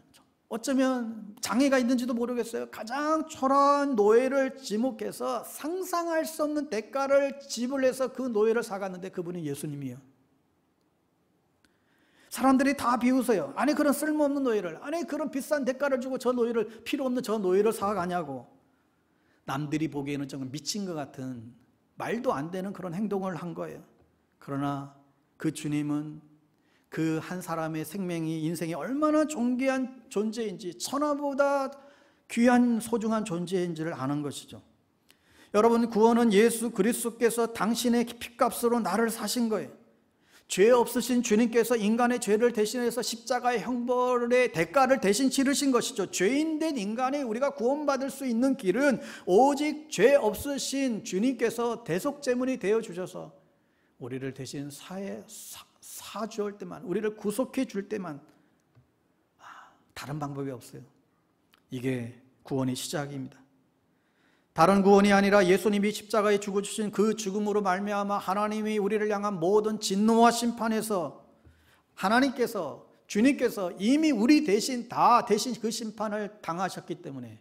어쩌면 장애가 있는지도 모르겠어요. 가장 초라한 노예를 지목해서 상상할 수 없는 대가를 지불해서 그 노예를 사갔는데 그분이 예수님이에요. 사람들이 다 비웃어요. 아니 그런 쓸모없는 노예를, 아니 그런 비싼 대가를 주고 저 노예를, 필요 없는 저 노예를 사가냐고. 남들이 보기에는 좀 미친 것 같은 말도 안 되는 그런 행동을 한 거예요. 그러나 그 주님은 그 한 사람의 생명이, 인생이 얼마나 존귀한 존재인지, 천하보다 귀한 소중한 존재인지를 아는 것이죠. 여러분, 구원은 예수 그리스도께서 당신의 피값으로 나를 사신 거예요. 죄 없으신 주님께서 인간의 죄를 대신해서 십자가의 형벌의 대가를 대신 치르신 것이죠. 죄인된 인간이 우리가 구원받을 수 있는 길은 오직 죄 없으신 주님께서 대속제물이 되어 주셔서 우리를 대신 사주할 때만, 우리를 구속해 줄 때만, 다른 방법이 없어요. 이게 구원의 시작입니다. 다른 구원이 아니라 예수님이 십자가에 죽어주신 그 죽음으로 말미암아 하나님이 우리를 향한 모든 진노와 심판에서 하나님께서, 주님께서 이미 우리 대신 그 심판을 당하셨기 때문에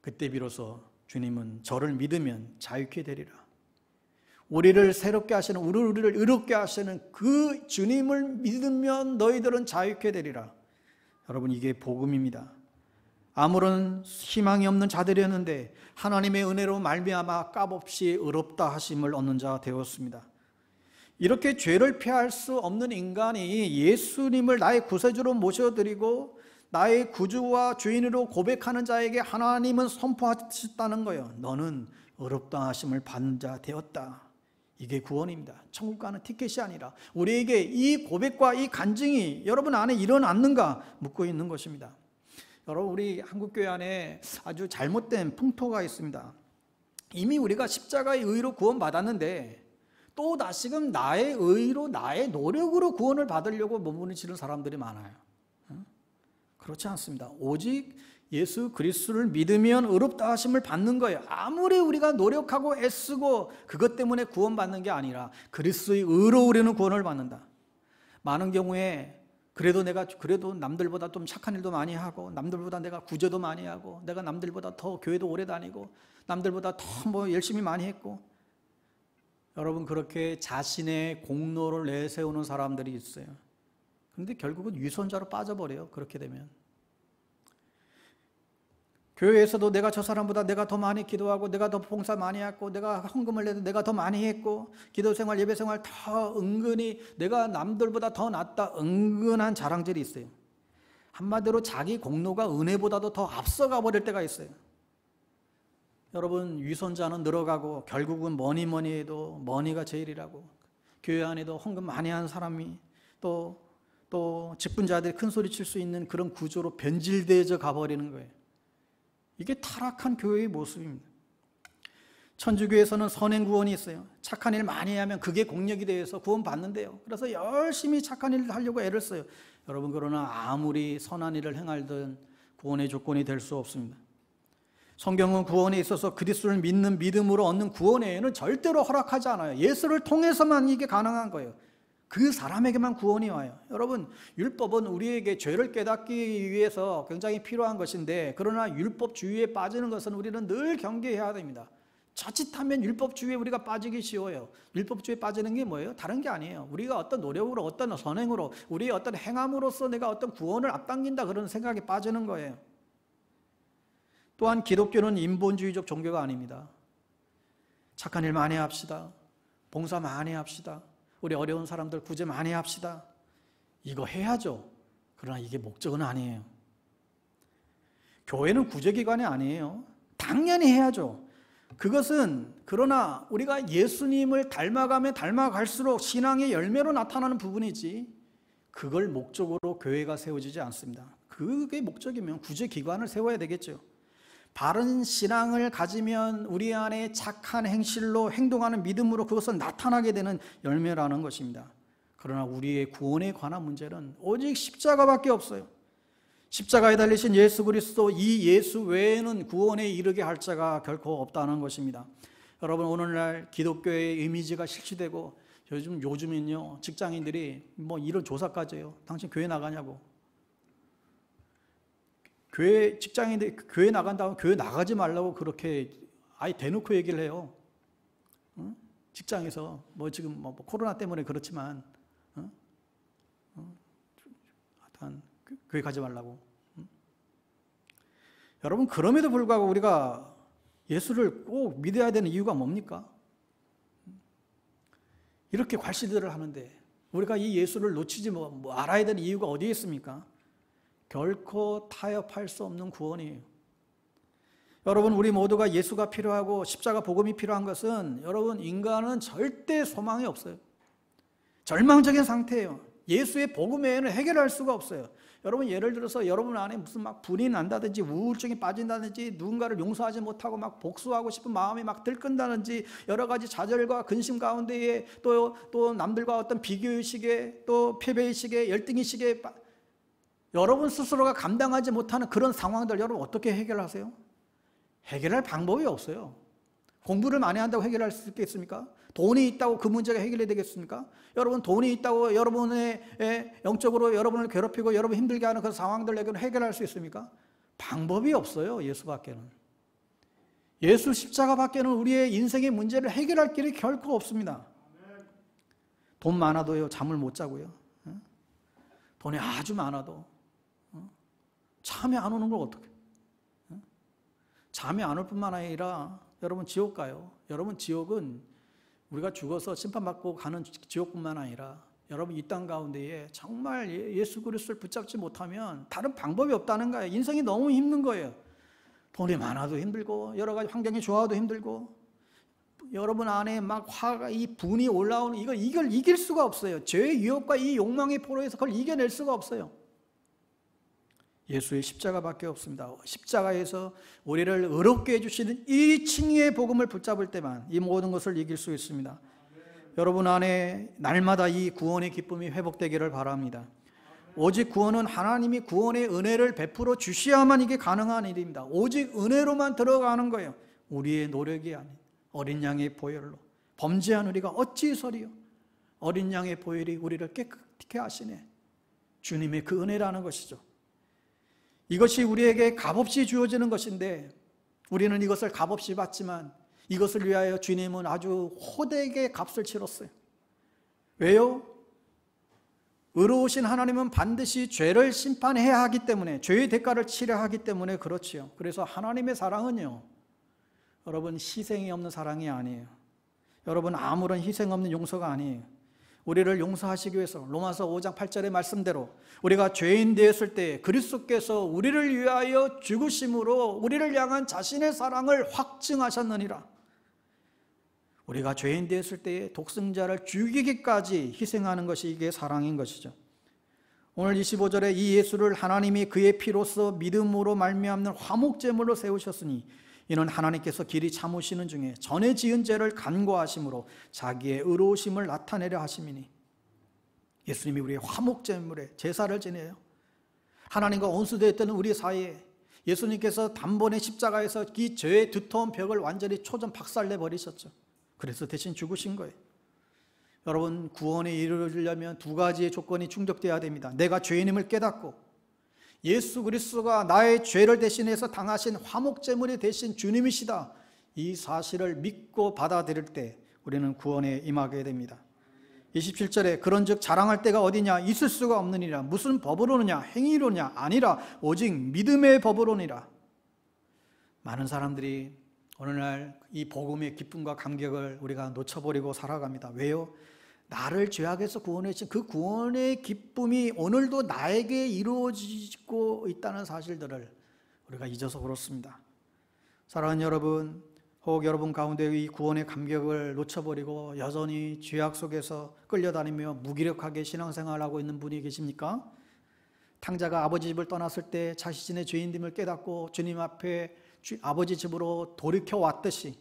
그때 비로소 주님은 저를 믿으면 자유케 되리라. 우리를 새롭게 하시는, 우리를 의롭게 하시는 그 주님을 믿으면 너희들은 자유케 되리라. 여러분, 이게 복음입니다. 아무런 희망이 없는 자들이었는데 하나님의 은혜로 말미암아 값없이 의롭다 하심을 얻는 자가 되었습니다. 이렇게 죄를 피할 수 없는 인간이 예수님을 나의 구세주로 모셔드리고 나의 구주와 주인으로 고백하는 자에게 하나님은 선포하셨다는 거예요. 너는 의롭다 하심을 받는 자 되었다. 이게 구원입니다. 천국 가는 티켓이 아니라 우리에게 이 고백과 이 간증이 여러분 안에 일어났는가 묻고 있는 것입니다. 여러분, 우리 한국교회 안에 아주 잘못된 풍토가 있습니다. 이미 우리가 십자가의 의로 구원받았는데 또 다시금 나의 의로, 나의 노력으로 구원을 받으려고 몸부림치는 사람들이 많아요. 그렇지 않습니다. 오직 예수 그리스도를 믿으면 의롭다 하심을 받는 거예요. 아무리 우리가 노력하고 애쓰고 그것 때문에 구원받는 게 아니라 그리스도의 의로 우리는 구원을 받는다. 많은 경우에 그래도 남들보다 좀 착한 일도 많이 하고, 남들보다 내가 구제도 많이 하고, 내가 남들보다 더 교회도 오래 다니고, 남들보다 더 열심히 많이 했고, 여러분, 그렇게 자신의 공로를 내세우는 사람들이 있어요. 그런데 결국은 위선자로 빠져버려요. 그렇게 되면 교회에서도 내가 저 사람보다 내가 더 많이 기도하고, 내가 더 봉사 많이 했고, 내가 헌금을 내도 내가 더 많이 했고, 기도생활 예배생활 더 은근히 내가 남들보다 더 낫다, 은근한 자랑질이 있어요. 한마디로 자기 공로가 은혜보다도 더 앞서가 버릴 때가 있어요. 여러분, 위선자는 늘어가고 결국은 뭐니 해도 머니가 제일이라고, 교회 안에도 헌금 많이 한 사람이 또 직분자들이 큰 소리 칠 수 있는 그런 구조로 변질되어져 가버리는 거예요. 이게 타락한 교회의 모습입니다. 천주교에서는 선행 구원이 있어요. 착한 일 많이 하면 그게 공력이 되어서 구원 받는데요. 그래서 열심히 착한 일을 하려고 애를 써요. 여러분, 그러나 아무리 선한 일을 행하든 구원의 조건이 될 수 없습니다. 성경은 구원에 있어서 그리스도를 믿는 믿음으로 얻는 구원에는 절대로 허락하지 않아요. 예수를 통해서만 이게 가능한 거예요. 그 사람에게만 구원이 와요. 여러분, 율법은 우리에게 죄를 깨닫기 위해서 굉장히 필요한 것인데, 그러나 율법주의에 빠지는 것은 우리는 늘 경계해야 됩니다. 자칫하면 율법주의에 우리가 빠지기 쉬워요. 율법주의에 빠지는 게 뭐예요? 다른 게 아니에요. 우리가 어떤 노력으로, 어떤 선행으로, 우리의 어떤 행함으로써 내가 어떤 구원을 앞당긴다, 그런 생각에 빠지는 거예요. 또한 기독교는 인본주의적 종교가 아닙니다. 착한 일 많이 합시다. 봉사 많이 합시다. 우리 어려운 사람들 구제 많이 합시다. 이거 해야죠. 그러나 이게 목적은 아니에요. 교회는 구제기관이 아니에요. 당연히 해야죠. 그것은 그러나 우리가 예수님을 닮아가면 닮아갈수록 신앙의 열매로 나타나는 부분이지 그걸 목적으로 교회가 세워지지 않습니다. 그게 목적이면 구제기관을 세워야 되겠죠. 바른 신앙을 가지면 우리 안에 착한 행실로 행동하는 믿음으로 그것은 나타나게 되는 열매라는 것입니다. 그러나 우리의 구원에 관한 문제는 오직 십자가밖에 없어요. 십자가에 달리신 예수 그리스도, 이 예수 외에는 구원에 이르게 할 자가 결코 없다는 것입니다. 여러분, 오늘날 기독교의 이미지가 실추되고 요즘은요 직장인들이 이런 조사까지 해요. 당신 교회 나가냐고. 교회 직장인들이 교회 나간다고 교회 나가지 말라고 그렇게 아예 대놓고 얘기를 해요. 응? 직장에서 지금 코로나 때문에 그렇지만 하여튼 교회 가지 말라고. 여러분, 그럼에도 불구하고 우리가 예수를 꼭 믿어야 되는 이유가 뭡니까? 이렇게 괄시들을 하는데 우리가 이 예수를 놓치지 알아야 되는 이유가 어디에 있습니까? 결코 타협할 수 없는 구원이에요. 여러분, 우리 모두가 예수가 필요하고 십자가 복음이 필요한 것은 여러분, 인간은 절대 소망이 없어요. 절망적인 상태예요. 예수의 복음 외에는 해결할 수가 없어요. 여러분, 예를 들어서 여러분 안에 무슨 불이 난다든지 우울증이 빠진다든지 누군가를 용서하지 못하고 복수하고 싶은 마음이 들끈다든지 여러 가지 좌절과 근심 가운데에 또 남들과 어떤 비교의식에 또 패배의식에 열등의식에 여러분 스스로가 감당하지 못하는 그런 상황들 여러분 어떻게 해결하세요? 해결할 방법이 없어요. 공부를 많이 한다고 해결할 수 있겠습니까? 돈이 있다고 그 문제가 해결이 되겠습니까? 여러분, 돈이 있다고 여러분의 영적으로 여러분을 괴롭히고 여러분 힘들게 하는 그 상황들 해결할 수 있습니까? 방법이 없어요. 예수밖에는. 예수 십자가밖에는 우리의 인생의 문제를 해결할 길이 결코 없습니다. 돈 많아도요 잠을 못 자고요. 돈이 아주 많아도 잠이 안 오는 걸 어떻게? 잠이 안 올 뿐만 아니라 여러분 지옥 가요. 여러분, 지옥은 우리가 죽어서 심판받고 가는 지옥뿐만 아니라 여러분 이 땅 가운데에 정말 예수 그리스도를 붙잡지 못하면 다른 방법이 없다는 거예요. 인생이 너무 힘든 거예요. 돈이 많아도 힘들고 여러 가지 환경이 좋아도 힘들고 여러분 안에 화가 이 분이 올라오는 이걸 이길 수가 없어요. 죄의 유혹과 이 욕망의 포로에서 그걸 이겨낼 수가 없어요. 예수의 십자가밖에 없습니다. 십자가에서 우리를 의롭게 해주시는 이 칭의의 복음을 붙잡을 때만 이 모든 것을 이길 수 있습니다. 여러분 안에 날마다 이 구원의 기쁨이 회복되기를 바랍니다. 오직 구원은 하나님이 구원의 은혜를 베풀어 주셔야만 이게 가능한 일입니다. 오직 은혜로만 들어가는 거예요. 우리의 노력이 아닌 어린 양의 보혈로. 범죄한 우리가 어찌서리요? 어린 양의 보혈이 우리를 깨끗게 하시네. 주님의 그 은혜라는 것이죠. 이것이 우리에게 값없이 주어지는 것인데 우리는 이것을 값없이 받지만 이것을 위하여 주님은 아주 호되게 값을 치렀어요. 왜요? 의로우신 하나님은 반드시 죄를 심판해야 하기 때문에, 죄의 대가를 치러야 하기 때문에 그렇지요. 그래서 하나님의 사랑은요, 여러분 희생이 없는 사랑이 아니에요. 여러분 아무런 희생 없는 용서가 아니에요. 우리를 용서하시기 위해서 로마서 5장 8절의 말씀대로 우리가 죄인 되었을 때 그리스도께서 우리를 위하여 죽으심으로 우리를 향한 자신의 사랑을 확증하셨느니라. 우리가 죄인 되었을 때에 독생자를 죽이기까지 희생하는 것이 이게 사랑인 것이죠. 오늘 25절에 이 예수를 하나님이 그의 피로써 믿음으로 말미암는 화목제물로 세우셨으니 이는 하나님께서 길이 참으시는 중에 전에 지은 죄를 간구하심으로 자기의 의로우심을 나타내려 하심이니. 예수님이 우리의 화목제물에 제사를 지내요. 하나님과 원수되었던 우리 사이에 예수님께서 단번에 십자가에서 이 죄의 두터운 벽을 완전히 초전 박살내 버리셨죠. 그래서 대신 죽으신 거예요. 여러분, 구원에 이르려면 두 가지의 조건이 충족되어야 됩니다. 내가 죄인임을 깨닫고 예수 그리스도가 나의 죄를 대신해서 당하신 화목제물이 되신 주님이시다, 이 사실을 믿고 받아들일 때 우리는 구원에 임하게 됩니다. 27절에 그런즉 자랑할 때가 어디냐, 있을 수가 없느니라. 무슨 법으로느냐, 행위로냐, 아니라 오직 믿음의 법으로니라. 많은 사람들이 오늘날 이 복음의 기쁨과 감격을 우리가 놓쳐버리고 살아갑니다. 왜요? 나를 죄악에서 구원해 주신 그 구원의 기쁨이 오늘도 나에게 이루어지고 있다는 사실들을 우리가 잊어서 그렇습니다. 사랑하는 여러분, 혹 여러분 가운데 이 구원의 감격을 놓쳐버리고 여전히 죄악 속에서 끌려다니며 무기력하게 신앙생활을 하고 있는 분이 계십니까? 탕자가 아버지 집을 떠났을 때 자신의 죄인됨을 깨닫고 주님 앞에 아버지 집으로 돌이켜 왔듯이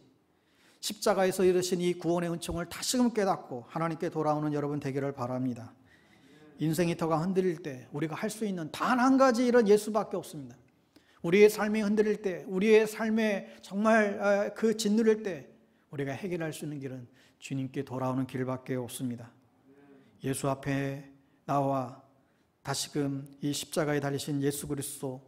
십자가에서 이루신 이 구원의 은총을 다시금 깨닫고 하나님께 돌아오는 여러분 되기를 바랍니다. 인생의 터가 흔들릴 때 우리가 할 수 있는 단 한 가지 일은 예수밖에 없습니다. 우리의 삶이 흔들릴 때, 우리의 삶에 정말 그 짓누릴 때 우리가 해결할 수 있는 길은 주님께 돌아오는 길밖에 없습니다. 예수 앞에 나와 다시금 이 십자가에 달리신 예수 그리스도,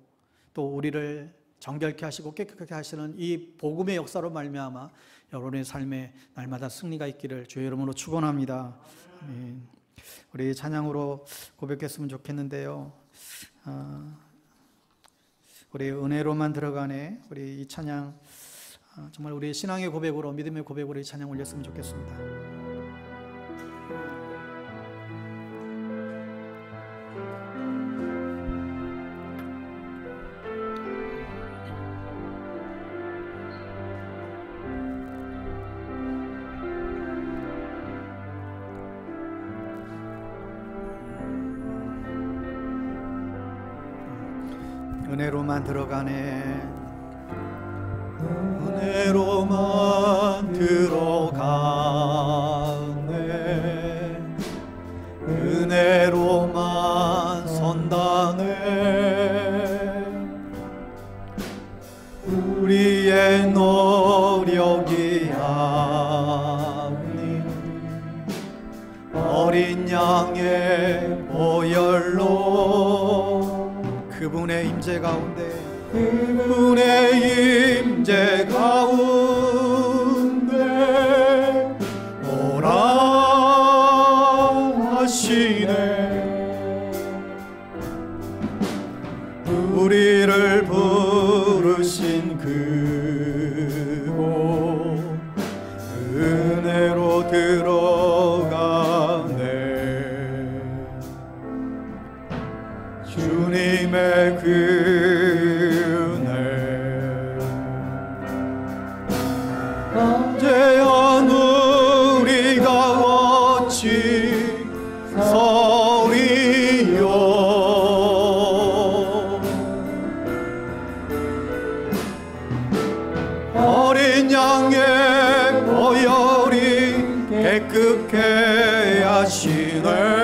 또 우리를 정결케 하시고 깨끗하게 하시는 이 복음의 역사로 말미암아 여러분의 삶에 날마다 승리가 있기를 주의 이름으로 축원합니다. 아멘. 우리 찬양으로 고백했으면 좋겠는데요. 우리 은혜로만 들어가네. 우리 이 찬양 정말 우리 신앙의 고백으로, 믿음의 고백으로 이 찬양 올렸으면 좋겠습니다. 은혜로만 들어가네. 은혜로만 들어가네. 은혜로만 선다네. 우리의 노력이 아닌 어린 양의 보혈로 그분의 임재 가운데, 그분의 임재 가운데 오라 하시네. 우리를 부르신 그곳 은혜로 들어가네. 주님의 그 은혜 언제한 우리가 어찌 서리요. 어린 양의 보혈이 깨끗게 하시네.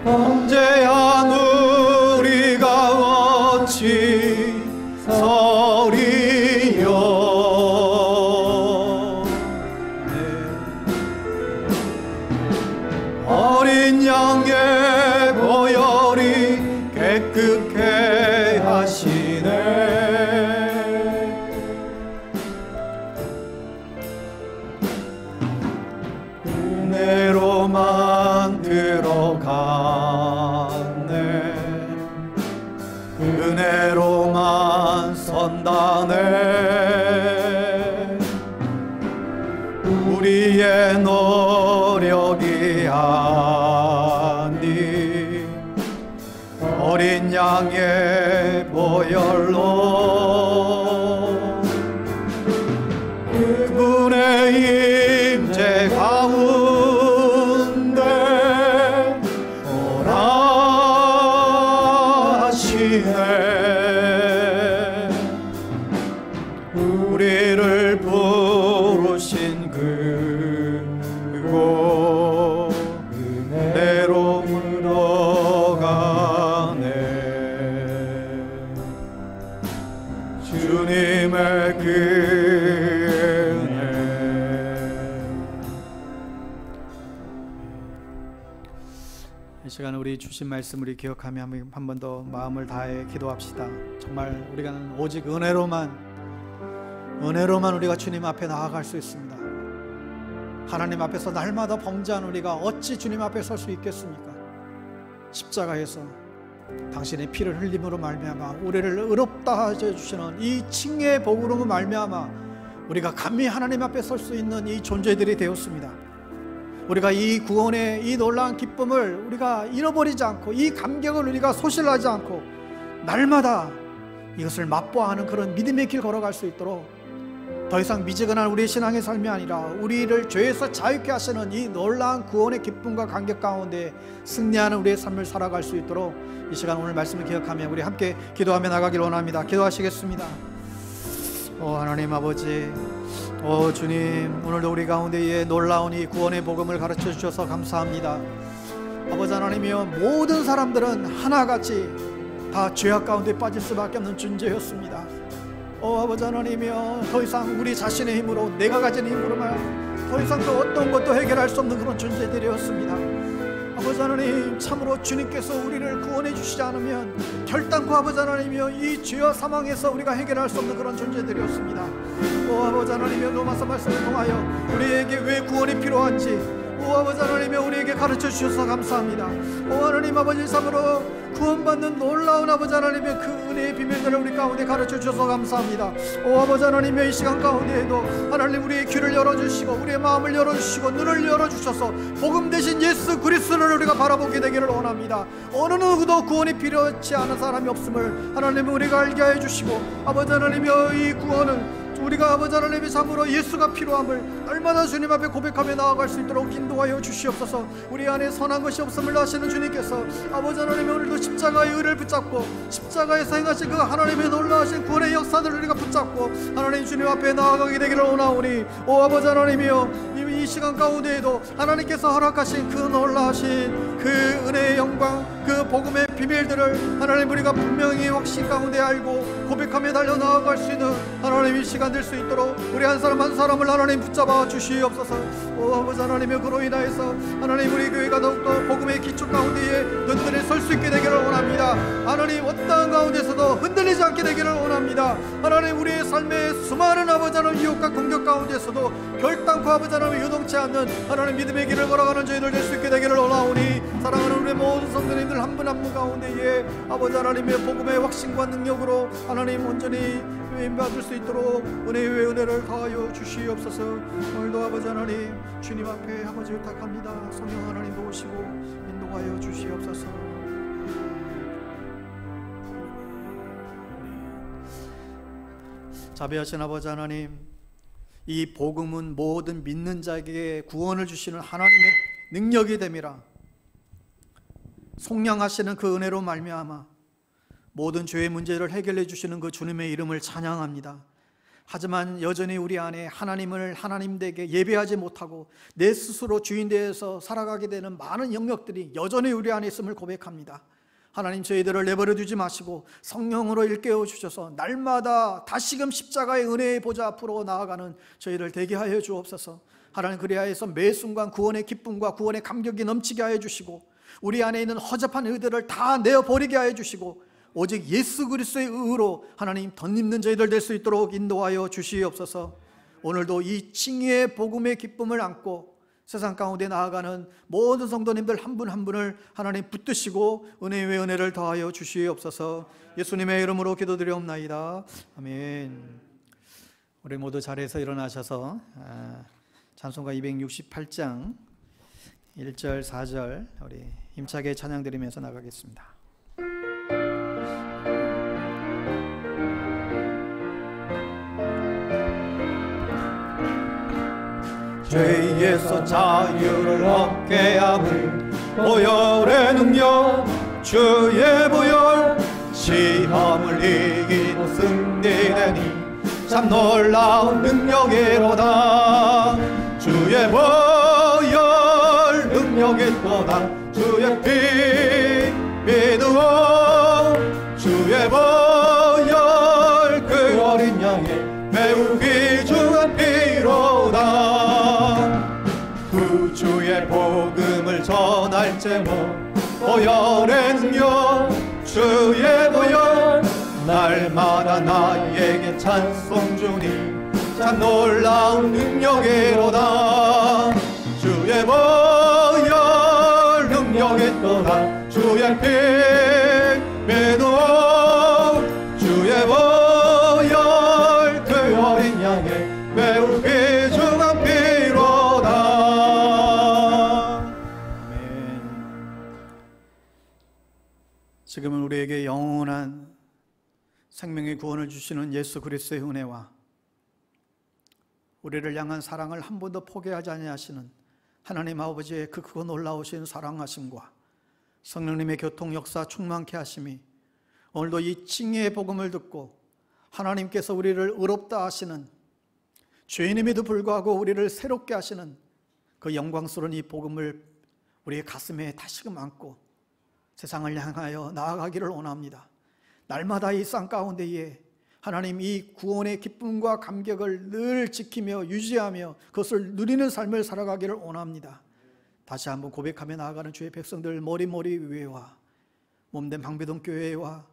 언제한 우리가 어찌 서리요. 어린 양의 보혈이 깨끗게 하시네. 은혜로만 들어가네. 은혜로만 선다네. 우리의 노력이 아닌 어린 양의 보혈로 그분의 임재 가운데 오라 하시네. 우리를 부르신 그곳 은혜로 들어가네. 주님의 그 은혜. 이 시간 우리 주신 말씀 우리 기억하며 한 번 더 마음을 다해 기도합시다. 정말 우리가 오직 은혜로만 우리가 주님 앞에 나아갈 수 있습니다. 하나님 앞에서 날마다 범죄한 우리가 어찌 주님 앞에 설 수 있겠습니까? 십자가에서 당신의 피를 흘림으로 말미암아 우리를 의롭다 하여 주시는 이 칭의의 복으로 말미암아 우리가 감히 하나님 앞에 설 수 있는 이 존재들이 되었습니다. 우리가 이 구원의 이 놀라운 기쁨을 우리가 잃어버리지 않고 이 감격을 우리가 소실하지 않고 날마다 이것을 맛보아하는 그런 믿음의 길 걸어갈 수 있도록 더 이상 미지근한 우리의 신앙의 삶이 아니라 우리를 죄에서 자유케 하시는 이 놀라운 구원의 기쁨과 감격 가운데 승리하는 우리의 삶을 살아갈 수 있도록 이 시간 오늘 말씀을 기억하며 우리 함께 기도하며 나가길 원합니다. 기도하시겠습니다. 하나님 아버지, 주님, 오늘도 우리 가운데에 놀라운 이 구원의 복음을 가르쳐 주셔서 감사합니다. 아버지 하나님이여, 모든 사람들은 하나같이 다 죄악 가운데 빠질 수밖에 없는 존재였습니다. 아버지 하나님이여, 더 이상 우리 자신의 힘으로, 내가 가진 힘으로만 더 이상 또 어떤 것도 해결할 수 없는 그런 존재들이었습니다. 아버지 하나님, 참으로 주님께서 우리를 구원해 주시지 않으면 결단코 아버지 하나님이여, 이 죄와 사망에서 우리가 해결할 수 없는 그런 존재들이었습니다. 아버지 하나님이여, 로마서 말씀을 통하여 우리에게 왜 구원이 필요한지 아버지 하나님이여, 우리에게 가르쳐 주셔서 감사합니다. 하나님 아버지, 참으로 구원받는 놀라운 아버지 하나님의 그 은혜의 비밀들을 우리 가운데 가르쳐 주셔서 감사합니다. 아버지 하나님여, 이 시간 가운데에도 하나님 우리의 귀를 열어주시고 우리의 마음을 열어주시고 눈을 열어주셔서 복음 대신 예수 그리스도를 우리가 바라보게 되기를 원합니다. 어느 누구도 구원이 필요치 않은 사람이 없음을 하나님 우리가 알게 해주시고, 아버지 하나님여, 이 구원은 우리가 아버지 하나님의 참으로 예수가 필요함을 날마다 주님 앞에 고백하며 나아갈 수 있도록 인도하여 주시옵소서. 우리 안에 선한 것이 없음을 아시는 주님께서 아버지 하나님, 오늘도 십자가의 의를 붙잡고 십자가에서 행하신 그 하나님의 놀라우신 구원의 역사들을 우리가 붙잡고 하나님 주님 앞에 나아가게 되기를 원하오니, 아버지 하나님이여, 이 시간 가운데에도 하나님께서 허락하신 그 놀라우신 그 은혜의 영광, 그 복음의 비밀들을 하나님 우리가 분명히 확신 가운데 알고 고백하며 달려나아갈 수 있는 하나님 이 시간 될 수 있도록 우리 한 사람 한 사람을 하나님 붙잡아 주시옵소서. 아버지 하나님의 그로 인하여서 하나님 우리 교회가 더욱더 복음의 기초 가운데에 든든히 설 수 있게 되기를 원합니다. 하나님 어떠한 가운데서도 흔들리지 않게 되기를 원합니다. 하나님 우리의 삶의 수많은 아버지 하나님 유혹과 공격 가운데서도 결단코 아버지 하나님 유동치 않는 하나님 믿음의 길을 걸어가는 저희들 될 수 있게 되기를 원하오니, 사랑하는 우리 모든 성도님들 한 분 한 분 가운데에 아버지 하나님의 복음의 확신과 능력으로 하나님 온전히 받을 수 있도록 은혜의 은혜를 더하여 주시옵소서. 오늘도 아버지 하나님 주님 앞에 아버지 부탁합니다. 성령 하나님 도우시고 인도하여 주시옵소서. 자비하신 아버지 하나님, 이 복음은 모든 믿는 자에게 구원을 주시는 하나님의 능력이 됨이라. 속량하시는 그 은혜로 말미암아 모든 죄의 문제를 해결해 주시는 그 주님의 이름을 찬양합니다. 하지만 여전히 우리 안에 하나님을 하나님되게 예배하지 못하고 내 스스로 주인되어서 살아가게 되는 많은 영역들이 여전히 우리 안에 있음을 고백합니다. 하나님, 저희들을 내버려 두지 마시고 성령으로 일깨워 주셔서 날마다 다시금 십자가의 은혜의 보좌 앞으로 나아가는 저희를 되게 하여 주옵소서. 하나님, 그리하여서 매 순간 구원의 기쁨과 구원의 감격이 넘치게 하여 주시고, 우리 안에 있는 허접한 의들을 다 내어버리게 하여 주시고, 오직 예수 그리스도의 의로 하나님 덧입는 저희들 될 수 있도록 인도하여 주시옵소서. 오늘도 이 칭의의 복음의 기쁨을 안고 세상 가운데 나아가는 모든 성도님들 한 분 한 분을 하나님 붙드시고 은혜의 은혜를 더하여 주시옵소서. 예수님의 이름으로 기도드리옵나이다. 아멘. 우리 모두 자리에서 일어나셔서 찬송가 268장 1절 4절 우리 힘차게 찬양드리면서 나가겠습니다. 죄에서 자유를 얻게 하는 보혈의 능력, 주의 보혈, 시험을 이기고 승리되니 참 놀라운 능력이로다. 주의 보혈 능력이로다. 주의 피 믿으오. 주의 보혈 그 어린 양의 매우 귀중한 피로다. 구주의 복음을 전할 제목, 보혈의 능력, 주의 보혈, 날마다 나에게 찬송 주니 참 놀라운 능력이로다. 주의 보혈 능력이로다. 주의 피 지금은 우리에게 영원한 생명의 구원을 주시는 예수 그리스도의 은혜와 우리를 향한 사랑을 한 번도 포기하지 아니하시는 하나님 아버지의 그 크고 놀라우신 사랑하심과 성령님의 교통 역사 충만케 하심이 오늘도 이 칭의의 복음을 듣고 하나님께서 우리를 의롭다 하시는, 죄인임에도 불구하고 우리를 새롭게 하시는 그 영광스러운 이 복음을 우리의 가슴에 다시금 안고 세상을 향하여 나아가기를 원합니다. 날마다 이 쌍 가운데에 하나님 이 구원의 기쁨과 감격을 늘 지키며 유지하며 그것을 누리는 삶을 살아가기를 원합니다. 다시 한번 고백하며 나아가는 주의 백성들 머리머리 위에와 몸된 방배동 교회와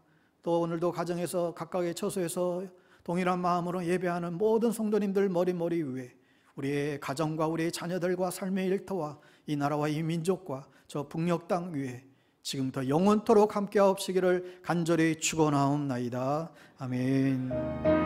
또 오늘도 가정에서 각각의 처소에서 동일한 마음으로 예배하는 모든 성도님들 머리머리 위에 우리의 가정과 우리의 자녀들과 삶의 일터와 이 나라와 이 민족과 저 북녘 땅 위에 지금부터 영원토록 함께하옵시기를 간절히 축원하옵나이다. 아멘.